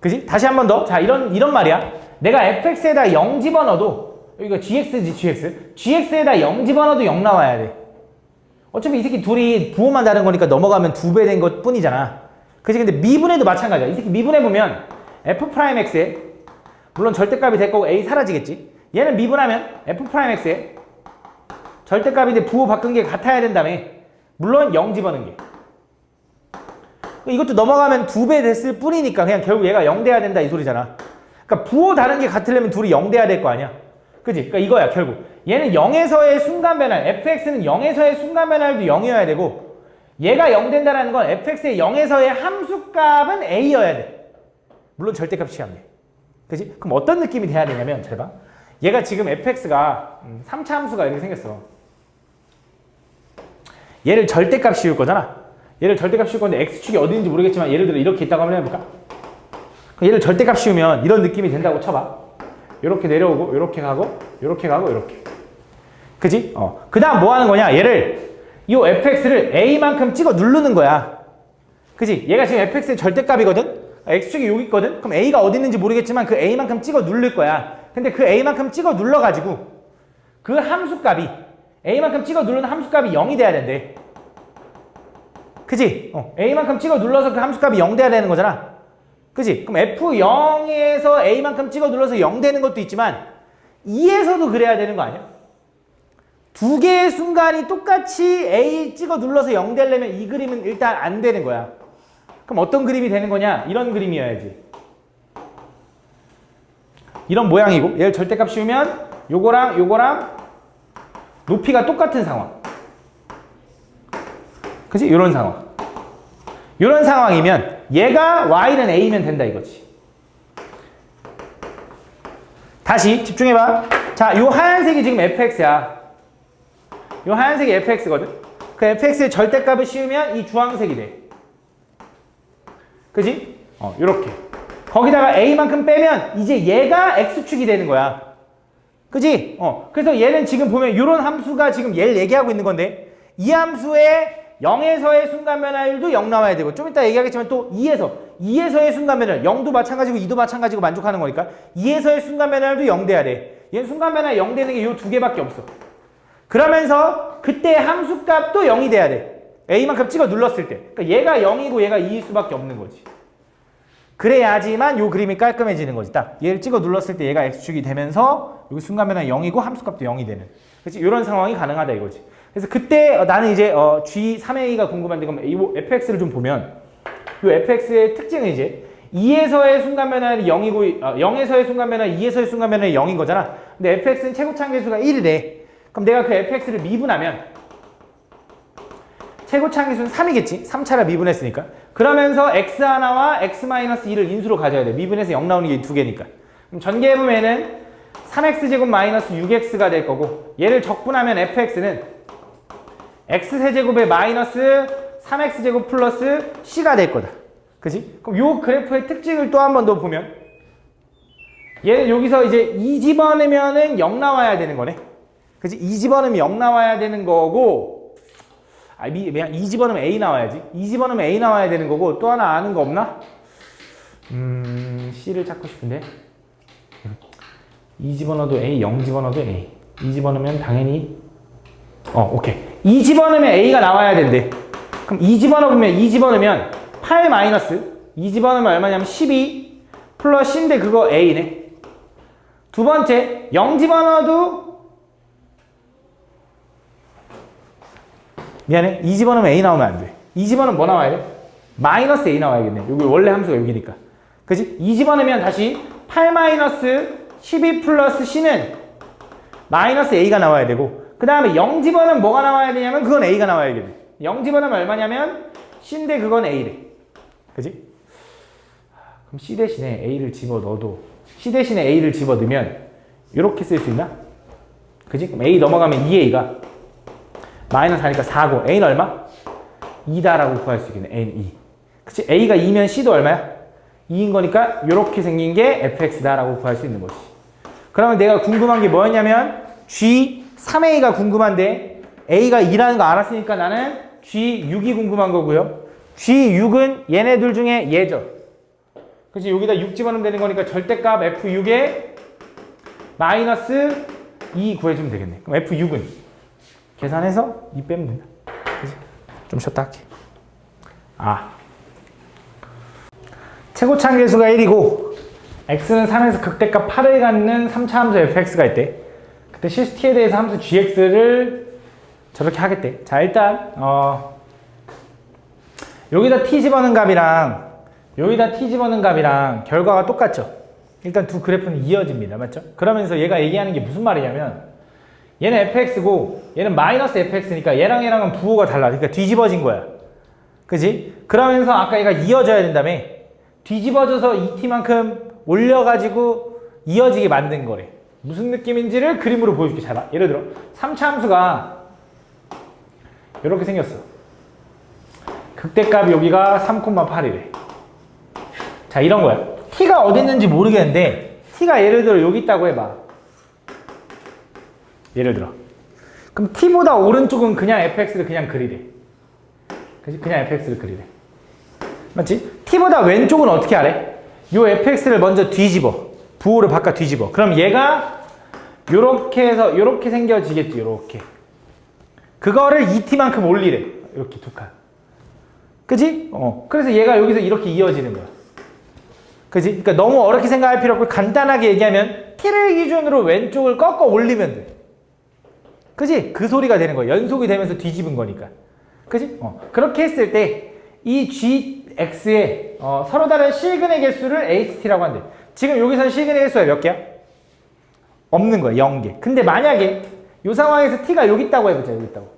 그지? 다시 한 번 더. 자, 이런 말이야. 내가 fx에다 0 집어넣어도 이거 gx지, gx에다 0 집어넣어도 0 나와야 돼. 어차피 이 새끼 둘이 부호만 다른 거니까 넘어가면 2배 된 것 뿐이잖아. 그치? 근데 미분해도 마찬가지야. 이 새끼 미분해보면 f'x에 물론 절대값이 될 거고 a 사라지겠지. 얘는 미분하면 f'x에 절대값인데 부호 바꾼 게 같아야 된다며. 물론 0 집어넣은 게. 이것도 넘어가면 2배 됐을 뿐이니까 그냥 결국 얘가 0 돼야 된다 이 소리잖아. 그러니까 부호 다른 게 같으려면 둘이 0 돼야 될 거 아니야. 그치? 그러니까 이거야 결국. 얘는 0에서의 순간 변화, fx는 0에서의 순간 변화도 0이어야 되고 얘가 0 된다는 건 fx의 0에서의 함수값은 a여야 돼. 물론 절대값 취하면. 그치? 그럼 어떤 느낌이 돼야 되냐면 잘 봐. 얘가 지금 fx가 3차 함수가 이렇게 생겼어. 얘를 절대값 씌울 거잖아. 얘를 절대값 씌울 건데 x축이 어디 있는지 모르겠지만 예를 들어 이렇게 있다고 한번 해볼까? 얘를 절대값 씌우면 이런 느낌이 된다고 쳐봐. 이렇게 내려오고 이렇게 가고 이렇게 가고 이렇게. 그지? 그 다음 뭐 하는 거냐? 얘를 이 fx를 a만큼 찍어 누르는 거야. 그지? 얘가 지금 fx의 절대값이거든? x축이 여기 있거든? 그럼 a가 어디 있는지 모르겠지만 그 a만큼 찍어 누를 거야. 근데 그 a만큼 찍어 눌러가지고 그 함수값이 a만큼 찍어 누르는 함수값이 0이 돼야 된대. 그지? a만큼 찍어 눌러서 그 함수값이 0 돼야 되는 거잖아. 그지? 그럼 f0에서 a만큼 찍어 눌러서 0 되는 것도 있지만 2에서도 그래야 되는 거 아니야? 두 개의 순간이 똑같이 A 찍어 눌러서 0 되려면 이 그림은 일단 안 되는 거야. 그럼 어떤 그림이 되는 거냐? 이런 그림이어야지. 이런 모양이고 얘를 절대값 씌우면 요거랑 높이가 똑같은 상황. 그치? 이런 상황. 이런 상황이면 얘가 y는 a면 된다 이거지. 다시 집중해봐. 자, 요 하얀색이 지금 fx야. 요 하얀색이 fx거든. 그 fx의 절대값을 씌우면 이 주황색이 돼. 그지? 요렇게. 거기다가 a만큼 빼면 이제 얘가 x축이 되는 거야. 그지? 그래서 얘는 지금 보면 요런 함수가 지금 얘를 얘기하고 있는 건데 이 함수의 0에서의 순간 변화율도 0 나와야 되고 좀 이따 얘기하겠지만 또 2에서의 순간 변화율 0도 마찬가지고 2도 마찬가지고 만족하는 거니까 2에서의 순간 변화율도 0 돼야 돼. 얘는 순간 변화율 0 되는 게 요 두 개밖에 없어. 그러면서 그때 함수값도 0이 돼야 돼. a만큼 찍어 눌렀을 때. 그러니까 얘가 0이고 얘가 2일 수밖에 없는 거지. 그래야지만 요 그림이 깔끔해지는 거지. 딱 얘를 찍어 눌렀을 때 얘가 x축이 되면서 여기 순간 변화 0이고 함수값도 0이 되는. 그렇지? 이런 상황이 가능하다 이거지. 그래서 그때 나는 이제 G3A가 궁금한데 그럼 이 fx를 좀 보면 이 fx의 특징은 이제 2에서의 순간 변화율이 0이고 0에서의 순간 변화 2에서의 순간 변화율이 0인 거잖아. 근데 fx는 최고차항 계수가 1이래. 그럼 내가 그 fx를 미분하면 최고차항 계수는 3이겠지. 3차를 미분했으니까. 그러면서 x 하나와 x-2를 인수로 가져야 돼. 미분해서 0 나오는 게 두 개니까. 그럼 전개해보면은 3x제곱 마이너스 6x가 될 거고 얘를 적분하면 fx는 x세제곱에 마이너스 3x제곱 플러스 c가 될 거다. 그지? 그럼 요 그래프의 특징을 또 한 번 더 보면 얘는 여기서 이제 2 집어넣으면은 0 나와야 되는 거네. 그지? 2 집어넣으면 0 나와야 되는 거고 그냥 2 집어넣으면 a 나와야지. 2 집어넣으면 a 나와야 되는 거고 또 하나 아는 거 없나? c를 찾고 싶은데 2 집어넣어도 a, 0 집어넣어도 a 2 집어넣으면 당연히 오케이 2 집어넣으면 a가 나와야 된대. 그럼 2 집어넣으면 8 마이너스 2 집어넣으면 얼마냐면 12 플러스 c인데 그거 a네. 두 번째 0 집어넣어도 미안해 2 집어넣으면 a 나오면 안 돼. 2 집어넣으면 뭐 나와야 돼? 마이너스 a 나와야겠네. 여기 원래 함수가 여기니까. 그치? 2 집어넣으면 다시 8 마이너스 12 플러스 c는 마이너스 a가 나와야 되고 그 다음에 0 집어넣으면 뭐가 나와야 되냐면 그건 a가 나와야겠네. 0 집어넣으면 얼마냐면 c인데 그건 a래. 그치? 그럼 c 대신에 a를 집어넣어도 c 대신에 a를 집어넣으면 이렇게 쓸 수 있나? 그치? 그럼 a 넘어가면 2a가 마이너스 하니까 4고 a는 얼마? 2다라고 구할 수 있겠네. a는 2. 그치? a가 2면 c도 얼마야? 2인 거니까 이렇게 생긴 게 fx다라고 구할 수 있는 거지. 그러면 내가 궁금한 게 뭐였냐면 G3A가 궁금한데 A가 2라는 거 알았으니까 나는 G6이 궁금한 거고요. G6은 얘네들 중에 얘죠. 그치? 여기다 6 집어넣으면 되는 거니까 절대값 F6에 마이너스 2 구해주면 되겠네. 그럼 F6은 계산해서 2 빼면 된다. 그치? 좀 쉬었다 할게. 최고차항 계수가 1이고 x는 3에서 극대값 8을 갖는 3차 함수 fx가 있대. 그때 실수 t에 대해서 함수 gx를 저렇게 하겠대. 자, 일단 여기다 t 집어넣은 값이랑 여기다 t 집어넣은 값이랑 결과가 똑같죠. 일단 두 그래프는 이어집니다. 맞죠? 그러면서 얘가 얘기하는 게 무슨 말이냐면 얘는 fx고 얘는 마이너스 fx니까 얘랑 얘랑은 부호가 달라. 그러니까 뒤집어진 거야. 그지? 그러면서 아까 얘가 이어져야 된다며. 뒤집어져서 2t만큼 올려가지고 이어지게 만든 거래. 무슨 느낌인지를 그림으로 보여줄게. 잘 봐. 예를 들어 3차 함수가 이렇게 생겼어. 극대값 여기가 3,8이래. 자, 이런 거야. t가 어디 있는지 모르겠는데 t가 예를 들어 여기 있다고 해봐. 예를 들어. 그럼 t보다 오른쪽은 그냥 fx를 그냥 그리래. 그치? 그냥 fx를 그리래. 맞지? t보다 왼쪽은 어떻게 하래? 요 fx를 먼저 뒤집어. 부호를 바꿔 뒤집어. 그럼 얘가 요렇게 해서 요렇게 생겨지겠지. 요렇게. 그거를 2t만큼 올리래. 이렇게 두 칸. 그지? 그래서 얘가 여기서 이렇게 이어지는 거야. 그지? 그러니까 너무 어렵게 생각할 필요 없고 간단하게 얘기하면 t를 기준으로 왼쪽을 꺾어 올리면 돼. 그지? 그 소리가 되는 거야. 연속이 되면서 뒤집은 거니까. 그지? 그렇게 했을 때 이 gx의 서로 다른 실근의 개수를 HT라고 한대. 지금 여기서는 실근의 개수가 몇 개야? 없는 거야. 0개. 근데 만약에 이 상황에서 t가 여기 있다고 해보자. 여기 있다고.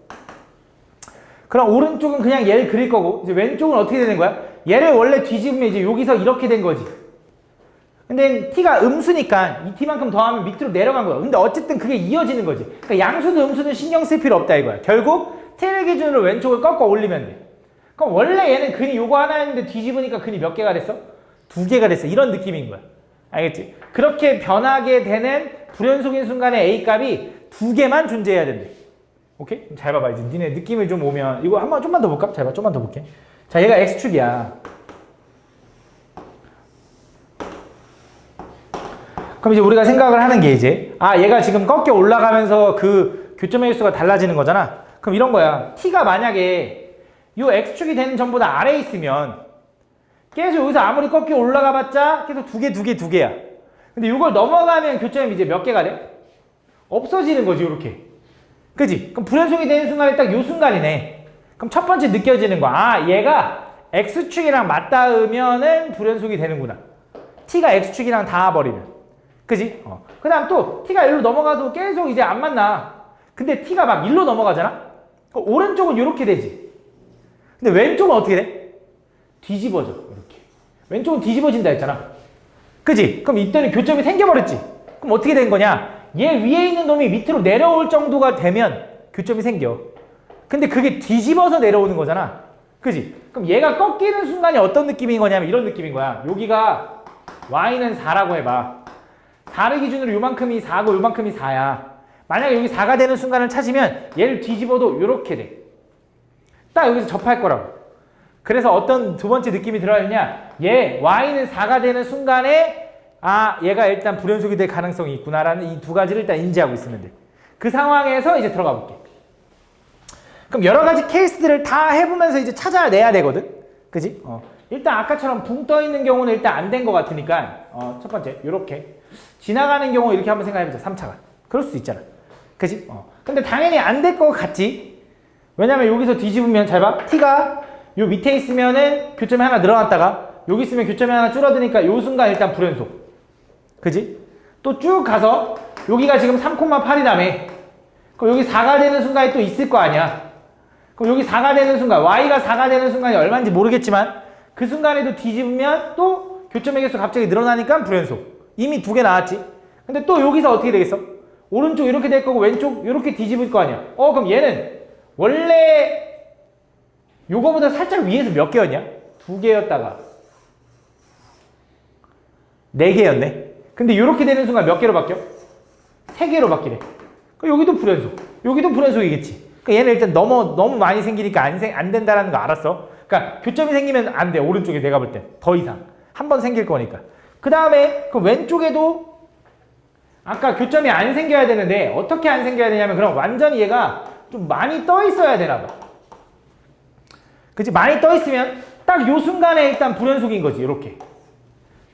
그럼 오른쪽은 그냥 얘를 그릴 거고 이제 왼쪽은 어떻게 되는 거야? 얘를 원래 뒤집으면 이제 여기서 이렇게 된 거지. 근데 t가 음수니까 이 t만큼 더하면 밑으로 내려간 거야. 근데 어쨌든 그게 이어지는 거지. 그러니까 양수도 음수는 신경 쓸 필요 없다 이거야. 결국 t를 기준으로 왼쪽을 꺾어 올리면 돼. 그럼 원래 얘는 근이 요거 하나였는데 뒤집으니까 근이 몇 개가 됐어? 2개가 됐어. 이런 느낌인 거야. 알겠지? 그렇게 변하게 되는 불연속인 순간에 a 값이 2개만 존재해야 된대. 오케이? 잘 봐봐. 이제 니네 느낌을 좀 오면 이거 한번 좀만 더 볼까? 잘 봐. 좀만 더 볼게. 자, 얘가 x축이야. 그럼 이제 우리가 생각을 하는 게 이제 얘가 지금 꺾여 올라가면서 그 교점의 개수가 달라지는 거잖아. 그럼 이런 거야. t가 만약에 요 x축이 되는 점보다 아래에 있으면 계속 여기서 아무리 꺾여 올라가 봤자 계속 2개야. 근데 이걸 넘어가면 교점이 이제 몇 개가 돼? 없어지는 거지, 요렇게. 그지? 그럼 불연속이 되는 순간이 딱 요 순간이네. 그럼 첫 번째 느껴지는 거야. 얘가 x축이랑 맞닿으면은 불연속이 되는구나. t가 x축이랑 닿아버리면. 그지? 그 다음 또 t가 일로 넘어가도 계속 이제 안 만나. 근데 t가 막 일로 넘어가잖아? 그럼 오른쪽은 요렇게 되지. 근데 왼쪽은 어떻게 돼? 뒤집어져. 이렇게. 왼쪽은 뒤집어진다 했잖아. 그지? 그럼 이때는 교점이 생겨버렸지. 그럼 어떻게 된 거냐? 얘 위에 있는 놈이 밑으로 내려올 정도가 되면 교점이 생겨. 근데 그게 뒤집어서 내려오는 거잖아. 그지? 그럼 얘가 꺾이는 순간이 어떤 느낌인 거냐면 이런 느낌인 거야. 여기가 y는 4라고 해봐. 4를 기준으로 요만큼이 4고 요만큼이 4야. 만약에 여기 4가 되는 순간을 찾으면 얘를 뒤집어도 요렇게 돼. 딱 여기서 접할 거라고. 그래서 어떤 두 번째 느낌이 들어야냐? 얘 y는 4가 되는 순간에 얘가 일단 불연속이 될 가능성이 있구나라는 이 두 가지를 일단 인지하고 있으면 돼. 그 상황에서 이제 들어가 볼게. 그럼 여러 가지 케이스들을 다 해보면서 이제 찾아내야 되거든. 그지? 일단 아까처럼 붕 떠 있는 경우는 일단 안 된 것 같으니까 첫 번째 요렇게 지나가는 경우 이렇게 한번 생각해보자. 3차가. 그럴 수도 있잖아. 그지? 근데 당연히 안 될 것 같지? 왜냐면 여기서 뒤집으면 잘 봐. t가 요 밑에 있으면은 교점이 하나 늘어났다가 여기 있으면 교점이 하나 줄어드니까 요 순간 일단 불연속. 그지? 또 쭉 가서 여기가 지금 3,8이라며. 그럼 여기 4가 되는 순간이 또 있을 거 아니야. 그럼 여기 4가 되는 순간, y가 4가 되는 순간이 얼마인지 모르겠지만 그 순간에도 뒤집으면 또 교점의 개수 갑자기 늘어나니까 불연속. 이미 2개 나왔지. 근데 또 여기서 어떻게 되겠어? 오른쪽 이렇게 될 거고 왼쪽 이렇게 뒤집을 거 아니야. 그럼 얘는 원래 요거보다 살짝 위에서 몇 개였냐? 2개였다가 4개였네. 근데 이렇게 되는 순간 몇 개로 바뀌어? 3개로 바뀌네. 그럼 여기도 불연속. 여기도 불연속이겠지. 그러니까 얘는 일단 너무 많이 생기니까 안 된다라는 거 알았어. 그러니까 교점이 생기면 안 돼. 오른쪽에 내가 볼 땐. 더 이상. 한 번 생길 거니까. 그 다음에 그 왼쪽에도 아까 교점이 안 생겨야 되는데 어떻게 안 생겨야 되냐면 그럼 완전히 얘가 좀 많이 떠 있어야 되나 봐. 그치? 많이 떠 있으면 딱 요 순간에 일단 불연속인 거지. 이렇게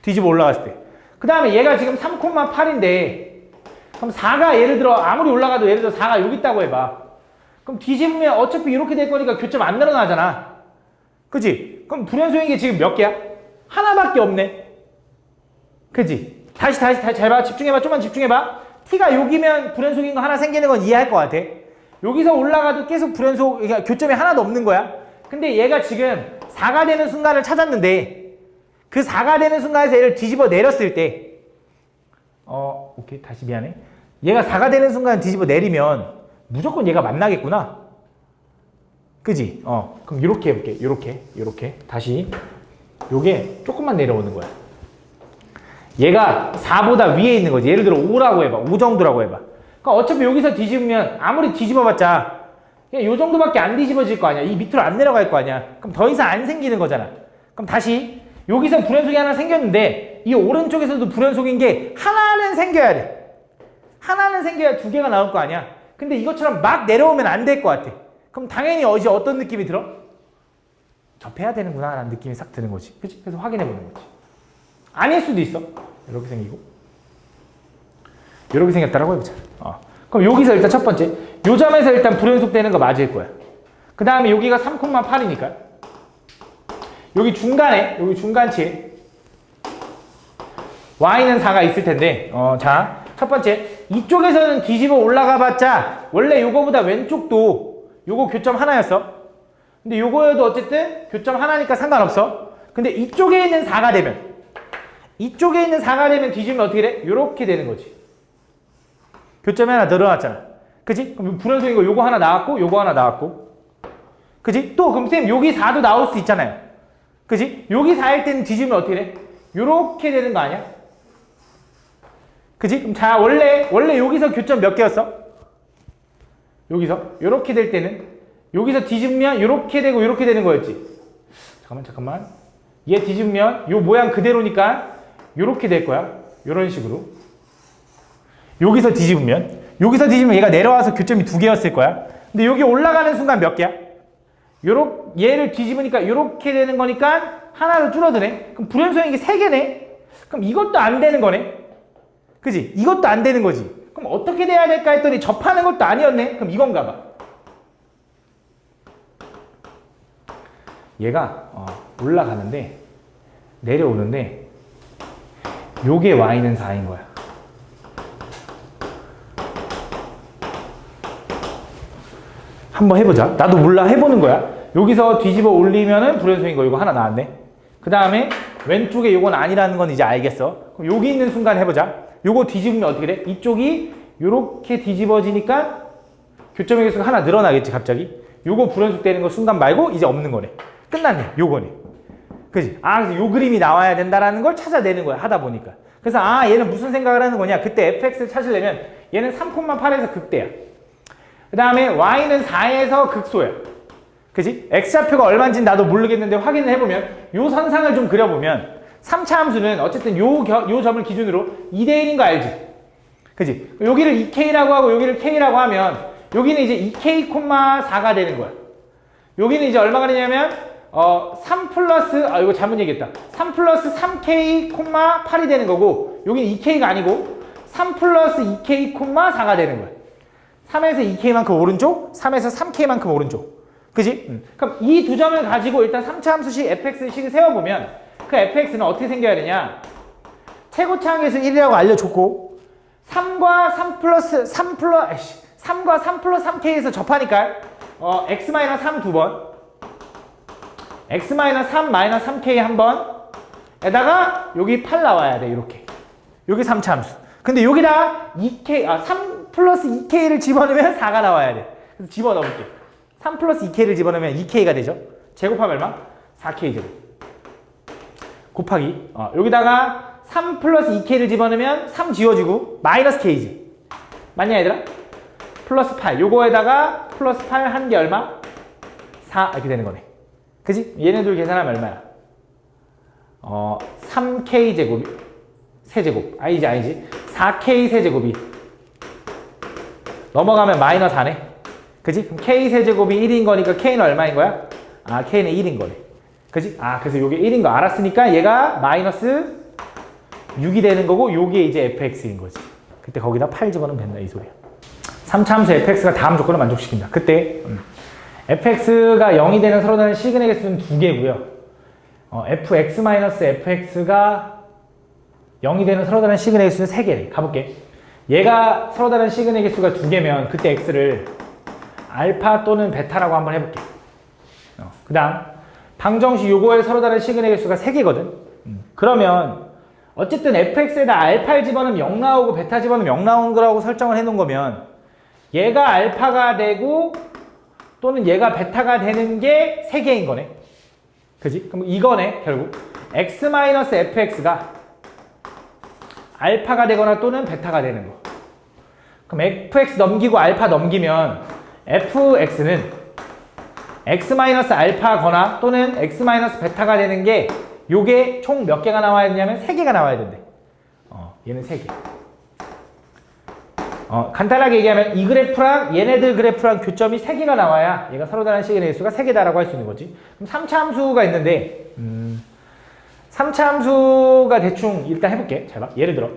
뒤집어 올라갔을 때. 그 다음에 얘가 지금 3,8인데 그럼 4가 예를 들어 아무리 올라가도 예를 들어 4가 여기 있다고 해봐. 그럼 뒤집으면 어차피 이렇게 될 거니까 교점 안 늘어나잖아. 그치? 그럼 불연속인 게 지금 몇 개야? 하나밖에 없네. 그치? 다시 잘 봐. 집중해봐. 좀만 집중해봐. t가 여기면 불연속인 거 하나 생기는 건 이해할 것 같아. 여기서 올라가도 계속 불연속, 그러니까 교점이 하나도 없는 거야. 근데 얘가 지금 4가 되는 순간을 찾았는데 그 4가 되는 순간에서 얘를 뒤집어 내렸을 때 오케이. 다시 미안해. 얘가 4가 되는 순간 뒤집어 내리면 무조건 얘가 만나겠구나. 그지? 그럼 이렇게 해볼게. 요렇게. 다시. 요게 조금만 내려오는 거야. 얘가 4보다 위에 있는 거지. 예를 들어 5라고 해봐. 5 정도라고 해봐. 그러니까 어차피 여기서 뒤집으면 아무리 뒤집어봤자 그냥 요 정도밖에 안 뒤집어질 거 아니야. 이 밑으로 안 내려갈 거 아니야. 그럼 더 이상 안 생기는 거잖아. 그럼 다시 여기서 불연속이 하나 생겼는데 이 오른쪽에서도 불연속인 게 하나는 생겨야 돼. 하나는 생겨야 2개가 나올 거 아니야. 근데 이것처럼 막 내려오면 안 될 것 같아. 그럼 당연히 어떤 느낌이 들어? 접해야 되는구나 라는 느낌이 싹 드는 거지. 그치? 그래서 확인해 보는 거지. 아닐 수도 있어. 이렇게 생기고 이렇게 생겼다라고 해보자. 그럼 여기서 일단 첫 번째, 요 점에서 일단 불연속되는 거 맞을 거야. 그 다음에 여기가 3,8이니까 여기 중간에, 여기 중간치에 y는 4가 있을 텐데, 자, 첫 번째, 이쪽에서는 뒤집어 올라가 봤자 원래 요거보다 왼쪽도 요거 교점 하나였어. 근데 요거여도 어쨌든 교점 하나니까 상관없어. 근데 이쪽에 있는 4가 되면, 이쪽에 있는 4가 되면 뒤집으면 어떻게 돼? 요렇게 되는 거지. 교점이 하나 늘어났잖아. 그치? 그럼 불연속인 거 요거 하나 나왔고, 요거 하나 나왔고. 그치? 또 그럼 쌤 여기 4도 나올 수 있잖아요. 그치? 여기 4일 때는 뒤집으면 어떻게 돼? 요렇게 되는 거 아니야? 그치? 그럼 자, 원래 여기서 교점 몇 개였어? 여기서 요렇게 될 때는 여기서 뒤집으면 요렇게 되고 요렇게 되는 거였지. 잠깐만. 얘 뒤집으면 요 모양 그대로니까 요렇게 될 거야. 요런 식으로. 여기서 뒤집으면 얘가 내려와서 교점이 2개였을 거야. 근데 여기 올라가는 순간 몇 개야? 얘를 뒤집으니까 요렇게 되는 거니까 하나로 줄어드네. 그럼 불연속인 게 3개네. 그럼 이것도 안 되는 거네. 그지? 이것도 안 되는 거지. 그럼 어떻게 돼야 될까 했더니 접하는 것도 아니었네. 그럼 이건가 봐. 얘가 올라가는데 내려오는데 요게 y는 4인 거야. 한번 해보자. 나도 몰라, 해보는 거야. 여기서 뒤집어 올리면은 불연속인 거 이거 하나 나왔네. 그 다음에 왼쪽에 요건 아니라는 건 이제 알겠어. 그럼 여기 있는 순간 해보자. 요거 뒤집으면 어떻게 돼? 이쪽이 요렇게 뒤집어지니까 교점의 개수가 하나 늘어나겠지, 갑자기. 요거 불연속 되는 거 순간 말고 이제 없는 거네. 끝났네, 요거네. 그지? 그래서 요 그림이 나와야 된다라는 걸 찾아내는 거야, 하다 보니까. 그래서 얘는 무슨 생각을 하는 거냐? 그때 fx를 찾으려면 얘는 3,8에서 극대야. 그 다음에 y는 4에서 극소야. 그지? x좌표가 얼마인지 나도 모르겠는데 확인을 해보면 요 선상을 좀 그려보면 3차 함수는 어쨌든 요 점을 기준으로 2대1인 거 알지? 그지? 여기를 2k라고 하고 여기를 k라고 하면 여기는 이제 2k,4가 되는 거야. 여기는 이제 얼마가 되냐면 3 플러스 이거 잘못 얘기했다. 3 플러스 3k,8이 되는 거고 여기는 2k가 아니고 3 플러스 2k,4가 되는 거야. 3에서 2k만큼 오른쪽, 3에서 3k만큼 오른쪽. 그지? 그럼 이 두 점을 가지고 일단 3차 함수식 fx식을 세워보면 그 fx는 어떻게 생겨야 되냐? 최고차항계수 1이라고 알려줬고 3과 3 플러스 3k에서 접하니까 x-3 두 번, x-3 3k 한 번에다가 여기 8 나와야 돼. 이렇게. 여기 3차 함수. 근데 여기다 3 플러스 2k를 집어넣으면 4가 나와야 돼. 그래서 집어넣을게. 3 플러스 2k를 집어넣으면 2k가 되죠. 제곱하면 얼마? 4k 제곱. 곱하기 여기다가 3 플러스 2k를 집어넣으면 3 지워지고 마이너스 k지. 맞냐 얘들아? 플러스 8. 요거에다가 플러스 8 한 게 얼마? 4 이렇게 되는 거네. 그지? 얘네들 계산하면 얼마야? 3k 제곱이 세제곱. 아니지. 4k 세제곱이 넘어가면 마이너스 4네. 그지? 그럼 k 세제곱이 1인 거니까 k는 얼마인 거야? k는 1인 거네. 그지? 그래서 요게 1인 거 알았으니까 얘가 마이너스 6이 되는 거고 요게 이제 fx인 거지. 그때 거기다 8 집어넣으면 된다 이 소리야. 3차 함수 fx가 다음 조건을 만족시킨다. 그때 fx가 0이 되는 서로 다른 시그널 개수는 2개고요. fx-fx가 0이 되는 서로 다른 시그널 개수는 3개래. 가볼게. 얘가 서로 다른 시그널 개수가 2개면 그때 x를 알파 또는 베타라고 한번 해볼게. 그 다음 방정식 요거의 서로 다른 시그널 개수가 3개거든. 그러면 어쨌든 fx에다 알파를 집어넣으면 0 나오고 베타 집어넣으면 0 나오는 거라고 설정을 해놓은 거면 얘가 알파가 되고 또는 얘가 베타가 되는 게 3개인 거네. 그지? 그럼 이거네 결국 x-fx가 알파가 되거나 또는 베타가 되는 거. 그럼 fx 넘기고 알파 넘기면 fx는 x-알파거나 또는 x-베타가 되는 게 요게 총 몇 개가 나와야 되냐면 3개가 나와야 된대. 얘는 3개. 간단하게 얘기하면 이 그래프랑 얘네들 그래프랑 교점이 3개가 나와야 얘가 서로 다른 시그널 개수가 3개다라고 할 수 있는 거지. 그럼 3차 함수가 있는데 3차 함수가 대충 일단 해볼게. 잘 봐. 예를 들어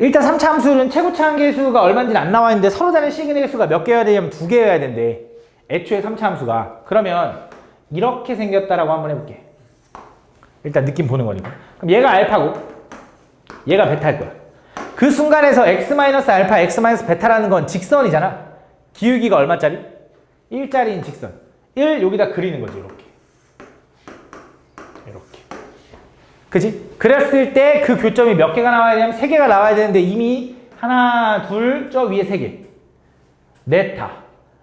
일단 3차 함수는 최고차항 계수가 얼마인지는 안 나와 있는데 서로 다른 시그널 개수가 몇 개여야 되냐면 2개여야 된대. 애초에 3차 함수가. 그러면 이렇게 생겼다라고 한번 해볼게. 일단 느낌 보는 거니까. 그럼 얘가 알파고 얘가 베타일 거야. 그 순간에서 x-알파, x-베타라는 건 직선이잖아. 기울기가 얼마짜리? 1짜리인 직선. 1 여기다 그리는 거지. 이렇게. 그지? 그랬을 때 그 교점이 몇 개가 나와야 되냐면 3개가 나와야 되는데 이미 하나, 둘, 저 위에 3개. 넷다.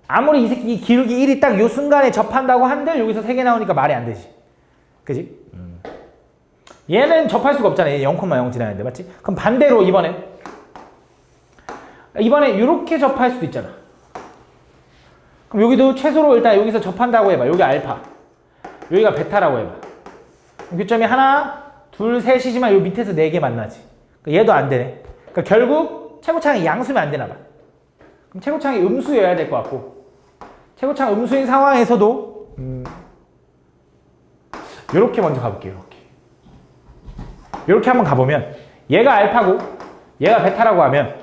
아무리 이 새끼 기울기 1이 딱 요 순간에 접한다고 한들 여기서 3개 나오니까 말이 안 되지. 그지? 얘는 접할 수가 없잖아. 얘 0,0 지나는데 맞지? 그럼 반대로 이번에 이렇게 접할 수도 있잖아. 그럼 여기도 최소로 일단 여기서 접한다고 해봐. 여기 알파. 여기가 베타라고 해봐. 교점이 하나, 둘, 셋이지만 요 밑에서 4개 만나지. 그러니까 얘도 안 되네. 그러니까 결국 최고차항이 양수면 안 되나 봐. 그럼 최고차항이 음수여야 될 것 같고. 최고차항 음수인 상황에서도 요렇게 먼저 가볼게요. 요렇게 한번 가보면 얘가 알파고 얘가 베타라고 하면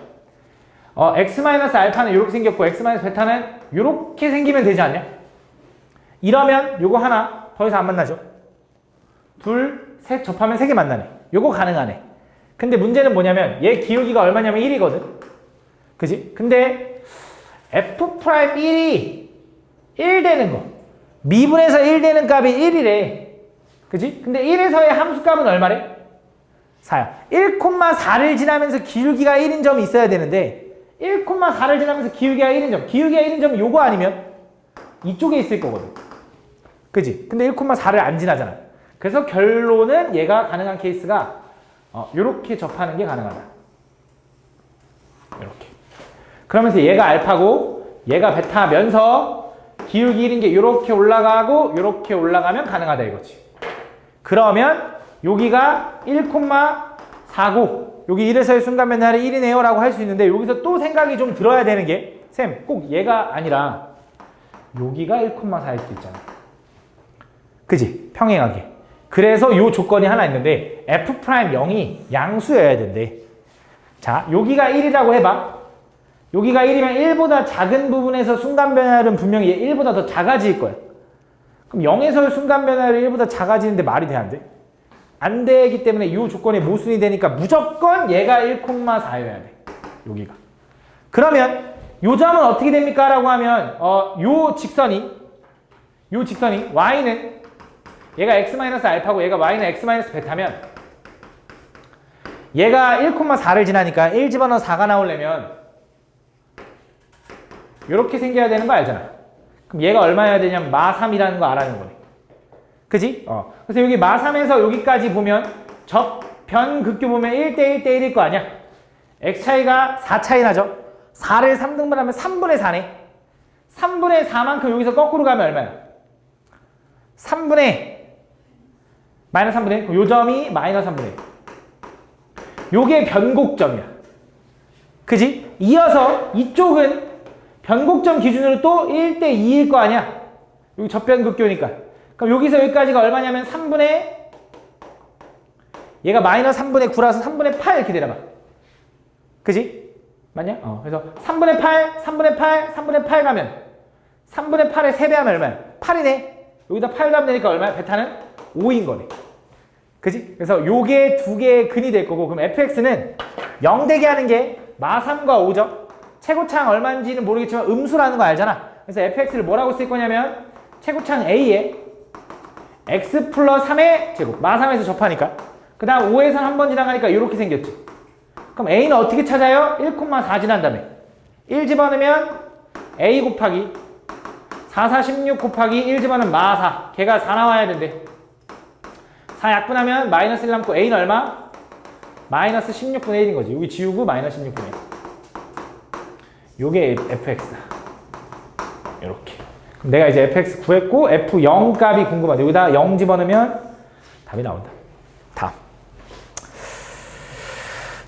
x-알파는 이렇게 생겼고 x-베타는 이렇게 생기면 되지 않냐? 이러면 요거 하나 더 이상 안 만나죠? 둘, 셋 접하면 3개 만나네. 요거 가능하네. 근데 문제는 뭐냐면 얘 기울기가 얼마냐면 1이거든. 그지? 근데 f'1이 1 되는 거. 미분에서 1 되는 값이 1이래. 그지? 근데 1에서의 함수값은 얼마래? 4야. 1,4를 지나면서 기울기가 1인 점이 있어야 되는데 1,4를 지나면서 기울기가 1인 점. 기울기가 1인 점이 요거 아니면 이쪽에 있을 거거든. 그지? 근데 1,4를 안 지나잖아. 그래서 결론은 얘가 가능한 케이스가 요렇게 접하는 게 가능하다. 이렇게. 그러면서 얘가 알파고 얘가 베타면서 기울기 1인 게 요렇게 올라가고 요렇게 올라가면 가능하다 이거지. 그러면 여기가 1,4고 여기 1에서의 순간 변화를 1이네요 라고 할 수 있는데 여기서 또 생각이 좀 들어야 되는 게 쌤, 꼭 얘가 아니라 여기가 1,4일 수도 있잖아. 그지? 평행하게. 그래서 요 조건이 하나 있는데 f'0이 양수여야 된대. 자, 여기가 1이라고 해봐. 여기가 1이면 1보다 작은 부분에서 순간 변화는 분명히 1보다 더 작아질 거야. 그럼 0에서의 순간 변화를 1보다 작아지는데 말이 돼, 안 돼? 안 되기 때문에 이 조건이 모순이 되니까 무조건 얘가 1,4여야 돼. 여기가. 그러면 요 점은 어떻게 됩니까? 라고 하면 요 직선이 y는 얘가 x-알파고 얘가 y는 x-베타면 얘가 1,4를 지나니까 1 집어넣어 4가 나오려면 이렇게 생겨야 되는 거 알잖아. 그럼 얘가 얼마여야 되냐면 마3이라는 거 알아는 거네. 그지? 그래서 여기 마3에서 여기까지 보면 접변극교 보면 1대 1대 1일 거 아니야? x 차이가 4 차이 나죠? 4를 3등분하면 3분의 4네. 3분의 4만큼 여기서 거꾸로 가면 얼마야? 3분의 마이너스 3분의 1. 요 점이 마이너스 3분의 1. 요게 변곡점이야. 그지? 이어서 이쪽은 변곡점 기준으로 또 1대 2일 거 아니야? 여기 접변극교니까. 그럼 여기서 여기까지가 얼마냐면 3분의 얘가 마이너스 3분의 9라서 3분의 8 이렇게 내려봐. 그지? 맞냐? 그래서 3분의 8, 3분의 8, 3분의 8 가면 3분의 8에 3배 하면 얼마야? 8이네. 여기다 8 가면 되니까 얼마야? 베타는 5인 거네. 그지? 그래서 요게 두 개의 근이 될 거고 그럼 fx는 0 되게 하는 게 마3과 5죠? 최고차항 얼마인지는 모르겠지만 음수라는 거 알잖아. 그래서 fx를 뭐라고 쓸 거냐면 최고차항 a에 x 플러스 3의 제곱 마3에서 접하니까 그 다음 5에서 한 번 지나가니까 이렇게 생겼지. 그럼 a는 어떻게 찾아요? 1,4 지난 다음에 1 집어넣으면 a 곱하기 4, 4, 16 곱하기 1 집어넣으면 마4 걔가 4 나와야 된대. 4 약분하면 마이너스 1 남고 a는 얼마? 마이너스 16분의 1인 거지. 여기 지우고 마이너스 16분의 1. 요게 fx다. 이렇게. 그럼 내가 이제 fx 구했고 f0 값이 궁금하다. 여기다 0 집어넣으면 답이 나온다. 다음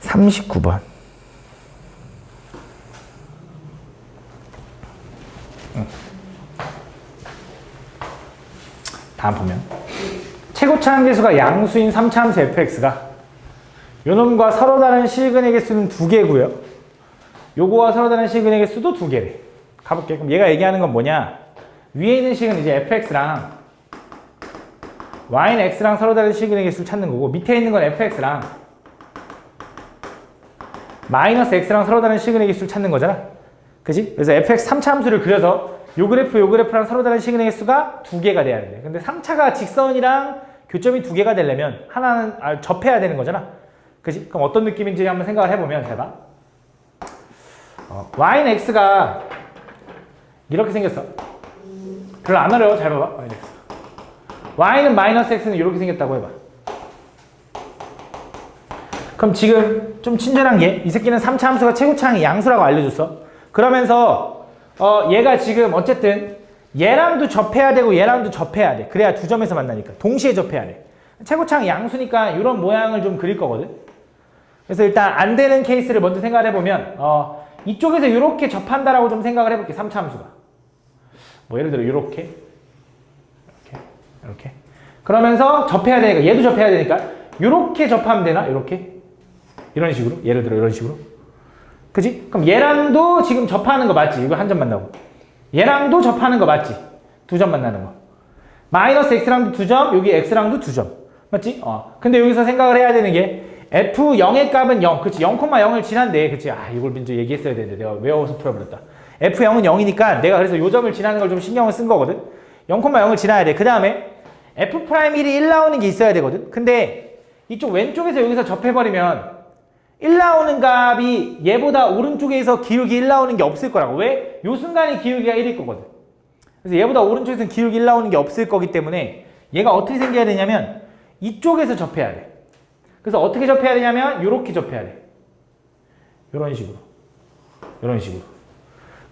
39번. 다음 보면 최고차항 계수가 양수인 3차 함수 fx가 요놈과 서로 다른 실근의 개수는 2개고요. 요거와 서로 다른 실근의 개수도 2개래. 가볼게. 그럼 얘가 얘기하는 건 뭐냐? 위에 있는 식은 이제 fx랑 y는 x랑 서로 다른 실근의 개수를 찾는 거고, 밑에 있는 건 fx랑 마이너스 x랑 서로 다른 실근의 개수를 찾는 거잖아. 그지? 그래서 fx 3차 함수를 그려서 요 그래프랑 서로 다른 실근의 개수가 2개가 돼야 돼. 근데 3차가 직선이랑 교점이 2개가 되려면 하나는 접해야 되는 거잖아. 그지? 그럼 어떤 느낌인지 한번 생각을 해보면, 잘 봐. y는 x가 이렇게 생겼어. 별로 안 어려워. 잘 봐봐. y는 x. y는 마이너스 x는 이렇게 생겼다고 해봐. 그럼 지금 좀 친절한 게, 이 새끼는 3차 함수가 최고차항이 양수라고 알려줬어. 그러면서 얘가 지금 어쨌든 얘랑도 접해야 되고 얘랑도 접해야 돼. 그래야 두 점에서 만나니까. 동시에 접해야 돼. 최고차항이 양수니까 이런 모양을 좀 그릴 거거든. 그래서 일단 안 되는 케이스를 먼저 생각을 해보면 이쪽에서 이렇게 접한다라고 좀 생각을 해볼게. 3차 함수가. 뭐 예를 들어 이렇게 이렇게 그러면서 접해야 되니까, 얘도 접해야 되니까 이렇게 접하면 되나? 이렇게 이런 식으로, 예를 들어 이런 식으로. 그지? 그럼 얘랑도 지금 접하는 거 맞지? 이거 한 점 만나고. 얘랑도 접하는 거 맞지? 2점 만나는 거. 마이너스 x랑도 2점, 여기 x랑도 2점. 맞지? 근데 여기서 생각을 해야 되는 게 f0의 값은 0. 그치? 0,0을 지난데. 그치? 이걸 먼저 얘기했어야 되는데 내가 외워서 풀어버렸다. f0은 0이니까 내가 그래서 요 점을 지나는 걸 좀 신경을 쓴 거거든. 0,0을 지나야 돼. 그 다음에 f'1이 1 나오는 게 있어야 되거든. 근데 이쪽 왼쪽에서 여기서 접해버리면 1 나오는 값이 얘보다 오른쪽에서 기울기 1 나오는 게 없을 거라고. 왜? 요 순간이 기울기가 1일 거거든. 그래서 얘보다 오른쪽에서는 기울기 1 나오는 게 없을 거기 때문에 얘가 어떻게 생겨야 되냐면 이쪽에서 접해야 돼. 그래서 어떻게 접해야 되냐면 요렇게 접해야 돼. 요런 식으로. 요런 식으로.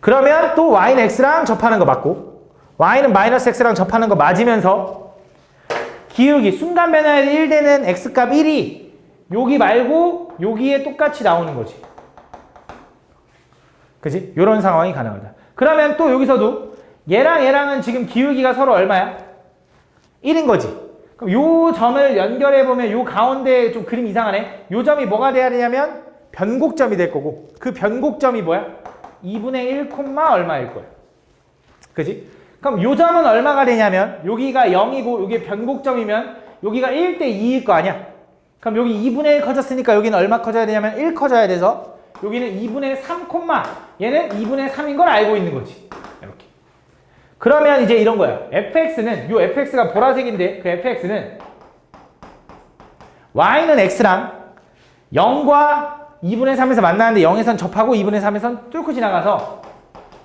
그러면 또 y는 x랑 접하는 거 맞고, y는 마이너스 x랑 접하는 거 맞으면서 기울기, 순간 변화에 1 되는 x값 1이 여기 말고 여기에 똑같이 나오는 거지. 그지? 요런 상황이 가능하다. 그러면 또 여기서도 얘랑은 지금 기울기가 서로 얼마야? 1인 거지. 그럼 요 점을 연결해보면 요 가운데 좀 그림 이상하네. 요 점이 뭐가 돼야 되냐면 변곡점이 될 거고, 그 변곡점이 뭐야? 2분의 1, 얼마일 거야. 그지? 그럼 요 점은 얼마가 되냐면 여기가 0이고 여기 변곡점이면 여기가 1대 2일 거 아니야. 그럼 여기 2분의 1 커졌으니까 여기는 얼마 커져야 되냐면 1 커져야 돼서 여기는 2분의 3, 얘는 2분의 3인 걸 알고 있는 거지. 이렇게. 그러면 이제 이런 거야. fx는, 요 fx가 보라색인데 그 fx는 y는 x랑 0과 2분의 3에서 만나는데 0에선 접하고 2분의 3에선 뚫고 지나가서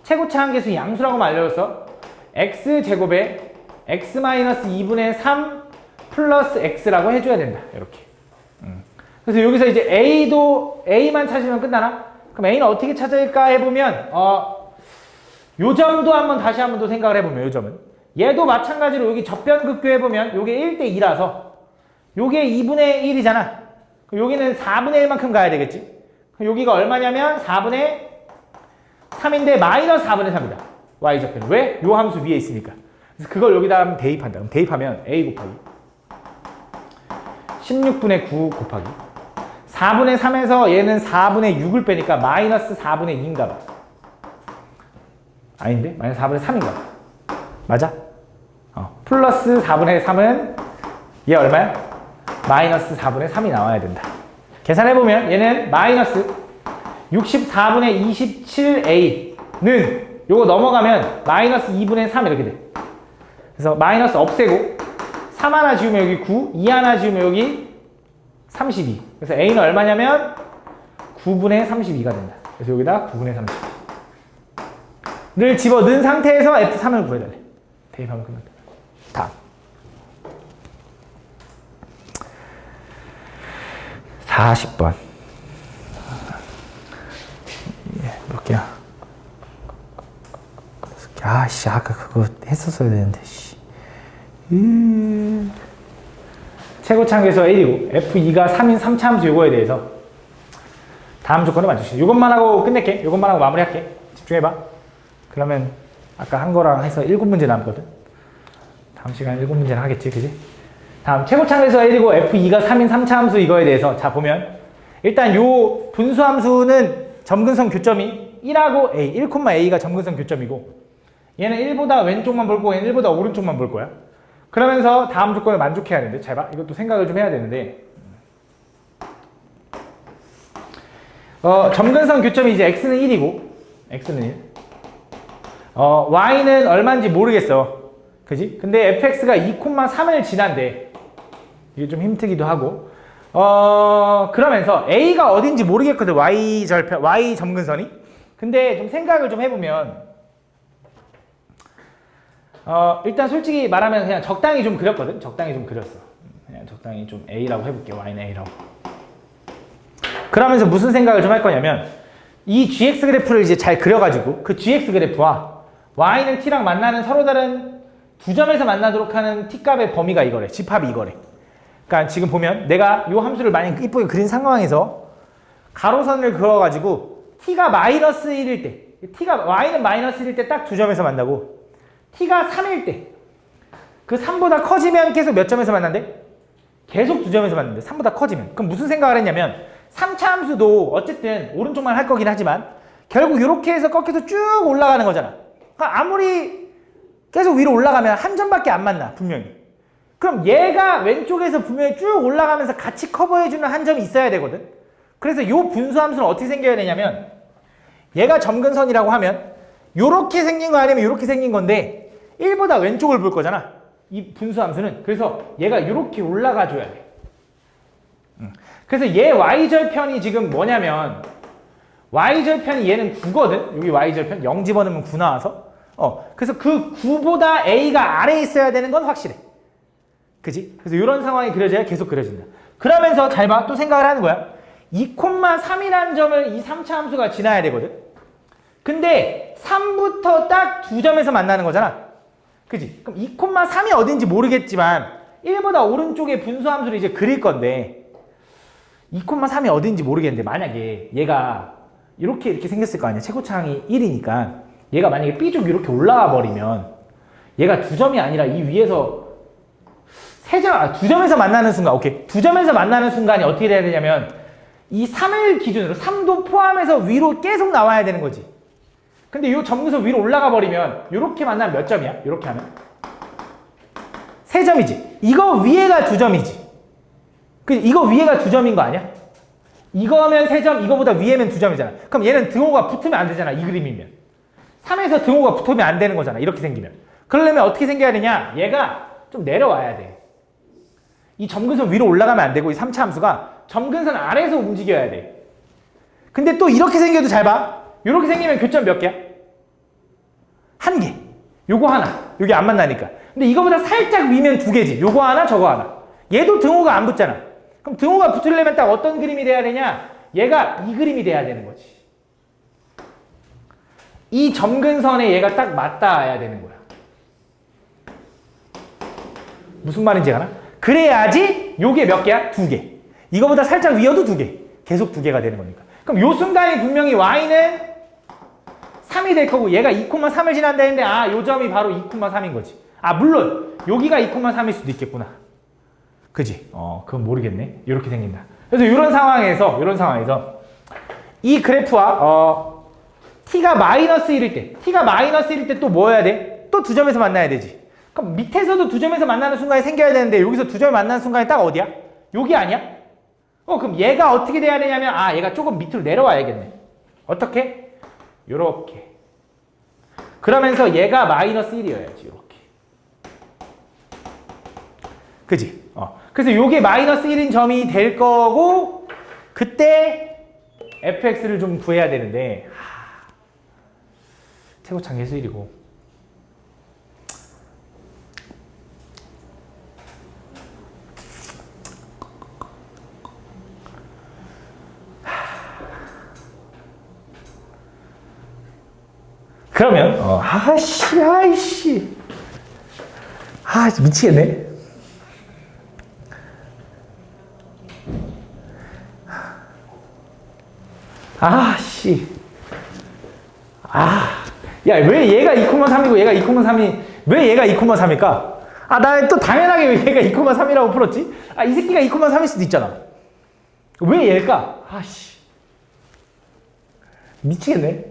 최고차항 계수 양수라고만 알려줬어. x제곱에 x-2분의 3 플러스 x라고 해줘야 된다. 이렇게. 그래서 여기서 이제 a만 찾으면 끝나나? 그럼 a는 어떻게 찾을까 해보면 요 점도 다시 한번 더 생각을 해보면, 요 점은 얘도 마찬가지로 여기 접변극교 해보면 요게 1대 2라서 요게 2분의 1이잖아. 그럼 여기는 4분의 1만큼 가야 되겠지. 그럼 여기가 얼마냐면 4분의 3인데 마이너스 4분의 3이다. y좌표는. 왜? 요 함수 위에 있으니까. 그래서 그걸 여기다 대입한다. 그럼 대입하면 a 곱하기 16분의 9 곱하기 4분의 3에서 얘는 4분의 6을 빼니까 마이너스 4분의 2인가 봐. 아닌데? 마이너스 4분의 3인가 봐. 맞아? 플러스 4분의 3은 얘 얼마야? 마이너스 4분의 3이 나와야 된다. 계산해보면 얘는 마이너스 64분의 27a는 요거 넘어가면 마이너스 2분의 3 이렇게 돼. 그래서 마이너스 없애고 3 하나 지우면 여기 9, 2 하나 지우면 여기 32. 그래서 a는 얼마냐면 9분의 32가 된다. 그래서 여기다 9분의 32를 집어넣은 상태에서 f3을 구해달래. 대입하면 끝난다. 다음. 40번. 몇 개야? 아씨, 아까 그거 했었어야 되는데, 씨. 최고차항계수가 1이고 f2가 3인 3차 함수 요거에 대해서 다음 조건을 맞추시죠. 요것만 하고 끝낼게. 요것만 하고 마무리할게. 집중해봐. 그러면 아까 한 거랑 해서 7문제 남거든. 다음 시간에 7문제는 하겠지, 그지? 다음 최고차항계수가 1이고 f2가 3인 3차 함수 이거에 대해서 자 보면 일단 요 분수함수는 점근선 교점이 1하고 A, 1,A가 점근선 교점이고 얘는 1보다 왼쪽만 볼 거고 얘는 1보다 오른쪽만 볼 거야. 그러면서 다음 조건을 만족해야 되는데 잘 봐. 이것도 생각을 좀 해야 되는데 점근선 교점이 이제 X는 1이고 X는 1 Y는 얼마인지 모르겠어. 그지? 근데 fx가 2,3을 지난대. 이게 좀 힘들기도 하고 그러면서 A가 어딘지 모르겠거든. Y 점근선이. 근데 좀 생각을 좀 해보면 일단 솔직히 말하면 그냥 적당히 좀 그렸거든. 적당히 좀 그렸어. 그냥 적당히 좀 A라고 해볼게. Y는 A라고. 그러면서 무슨 생각을 좀 할 거냐면 이 GX 그래프를 이제 잘 그려가지고 그 GX 그래프와 Y는 T랑 만나는 서로 다른 두 점에서 만나도록 하는 T값의 범위가 이거래. 집합이 이거래. 그러니까 지금 보면 내가 이 함수를 많이 이쁘게 그린 상황에서 가로선을 그어가지고 T가 마이너스 1일 때 Y는 마이너스 1일 때 딱 두 점에서 만나고 T가 3일 때 그 3보다 커지면 계속 몇 점에서 만난대? 계속 두 점에서 만난대. 3보다 커지면. 그럼 무슨 생각을 했냐면 3차 함수도 어쨌든 오른쪽만 할 거긴 하지만 결국 이렇게 해서 꺾여서 쭉 올라가는 거잖아. 그러니까 아무리 계속 위로 올라가면 한 점밖에 안 만나 분명히. 그럼 얘가 왼쪽에서 분명히 쭉 올라가면서 같이 커버해주는 한 점이 있어야 되거든. 그래서 이 분수함수는 어떻게 생겨야 되냐면 얘가 점근선이라고 하면 요렇게 생긴 거 아니면 요렇게 생긴 건데 1보다 왼쪽을 볼 거잖아. 이 분수함수는. 그래서 얘가 요렇게 올라가 줘야 돼. 그래서 얘 y절편이 지금 뭐냐면 y절편이 얘는 9거든. 여기 y절편 0 집어넣으면 9 나와서 그래서 그 9보다 a가 아래에 있어야 되는 건 확실해. 그지? 그래서 이런 상황이 그려져야 계속 그려진다. 그러면서 잘 봐. 또 생각을 하는 거야. 2,3이라는 점을 이 3차 함수가 지나야 되거든. 근데 3부터 딱 두 점에서 만나는 거잖아. 그지? 그럼 2,3이 어딘지 모르겠지만 1보다 오른쪽에 분수함수를 이제 그릴 건데 2,3이 어딘지 모르겠는데 만약에 얘가 이렇게 생겼을 거 아니야. 최고창이 1이니까 얘가 만약에 B쪽 이렇게 올라와 버리면 얘가 두 점이 아니라 이 위에서 두 점에서 만나는 순간, 오케이. 두 점에서 만나는 순간이 어떻게 돼야 되냐면 이 3을 기준으로 3도 포함해서 위로 계속 나와야 되는 거지. 근데 이 점근선 위로 올라가 버리면 이렇게 만나면 몇 점이야? 이렇게 하면 3점이지. 이거 위에가 2점이지. 이거 위에가 2점인 거 아니야? 이거면 3점, 이거보다 위에면 2점이잖아. 그럼 얘는 등호가 붙으면 안 되잖아. 이 그림이면. 3에서 등호가 붙으면 안 되는 거잖아. 이렇게 생기면. 그러려면 어떻게 생겨야 되냐? 얘가 좀 내려와야 돼. 이 점근선 위로 올라가면 안 되고 이 3차 함수가 점근선 아래에서 움직여야 돼. 근데 또 이렇게 생겨도 잘 봐. 이렇게 생기면 교점 몇 개야? 1개. 요거 하나. 여기 안 만나니까. 근데 이거보다 살짝 위면 2개지. 요거 하나, 저거 하나. 얘도 등호가 안 붙잖아. 그럼 등호가 붙으려면 딱 어떤 그림이 돼야 되냐? 얘가 이 그림이 돼야 되는 거지. 이 점근선에 얘가 딱 맞닿아야 되는 거야. 무슨 말인지 알아? 그래야지 요게 몇 개야? 2개. 이거보다 살짝 위여도 2개. 계속 2개가 되는 거니까. 그럼 요 순간이 분명히 y는 3이 될 거고 얘가 2,3을 지난다 했는데 요 점이 바로 2,3인 거지. 물론 여기가 2,3일 수도 있겠구나. 그지? 그건 모르겠네. 이렇게 생긴다. 그래서 이런 상황에서 이 그래프와 t가 마이너스 1일 때 t가 마이너스 1일 때 또 뭐 해야 돼? 또 두 점에서 만나야 되지. 그럼 밑에서도 두 점에서 만나는 순간이 생겨야 되는데 여기서 두 점을 만나는 순간이 딱 어디야? 여기 아니야? 그럼 얘가 어떻게 돼야 되냐면 얘가 조금 밑으로 내려와야겠네. 어떻게? 요렇게. 그러면서 얘가 마이너스 1이어야지. 요렇게. 그지? 그래서 요게 마이너스 1인 점이 될 거고 그때 fx를 좀 구해야 되는데 최고창 계수 1이고 그러면 아이씨 미치겠네. 야, 왜 얘가 2,3이고 얘가 2,3이 왜 얘가 2,3일까? 나 또 당연하게 왜 얘가 2,3이라고 풀었지? 이 새끼가 2,3일 수도 있잖아. 왜 얘일까? 아씨. 미치겠네.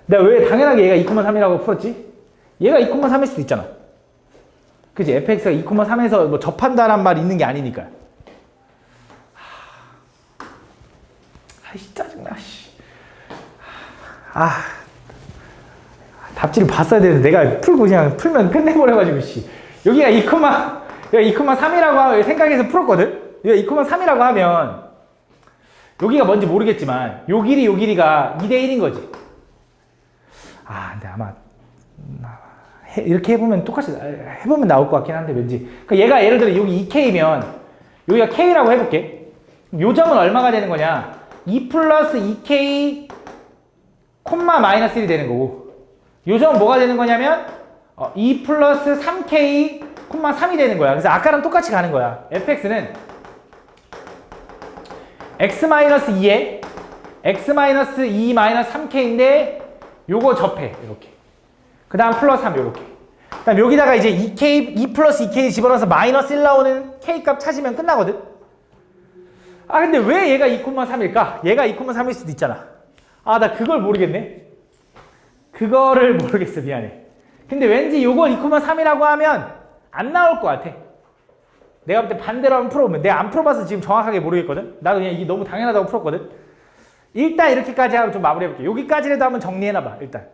내가 왜 당연하게 얘가 2,3이라고 풀었지? 얘가 2,3일 수도 있잖아. 그치? fx가 2,3에서 뭐 접한다란 말이 있는 게 아니니까. 아이씨, 짜증나, 씨. 답지를 봤어야 되는데 내가 풀고 그냥 풀면 끝내버려가지고, 씨. 여기가 2,3이라고 생각해서 풀었거든? 여기가 2,3이라고 하면, 여기가 뭔지 모르겠지만, 요 길이가 2대1인 거지. 근데 아마, 이렇게 해보면 똑같이, 해보면 나올 것 같긴 한데, 왠지. 그러니까 얘가 예를 들어 여기 2K면, 여기가 K라고 해볼게. 요 점은 얼마가 되는 거냐? 2 플러스 2K, 콤마 마이너스 1이 되는 거고, 요 점은 뭐가 되는 거냐면, 2 플러스 3K, 콤마 3이 되는 거야. 그래서 아까랑 똑같이 가는 거야. fx는 x-2에 x-2 마이너스 3K인데, 요거 접해. 이렇게. 그 다음 플러스 3, 요렇게. 그 다음 여기다가 이제 2 플러스 2K 집어넣어서 마이너스 1 나오는 K 값 찾으면 끝나거든? 근데 왜 얘가 2,3일까? 얘가 2,3일 수도 있잖아. 나 그걸 모르겠네. 그거를 모르겠어. 미안해. 근데 왠지 요걸 2,3이라고 하면 안 나올 것 같아. 내가 볼 때 반대로 한번 풀어보면. 내가 안 풀어봐서 지금 정확하게 모르겠거든? 나도 그냥 이게 너무 당연하다고 풀었거든? 일단 이렇게까지 하고 좀 마무리해볼게. 여기까지라도 한번 정리해놔봐. 일단.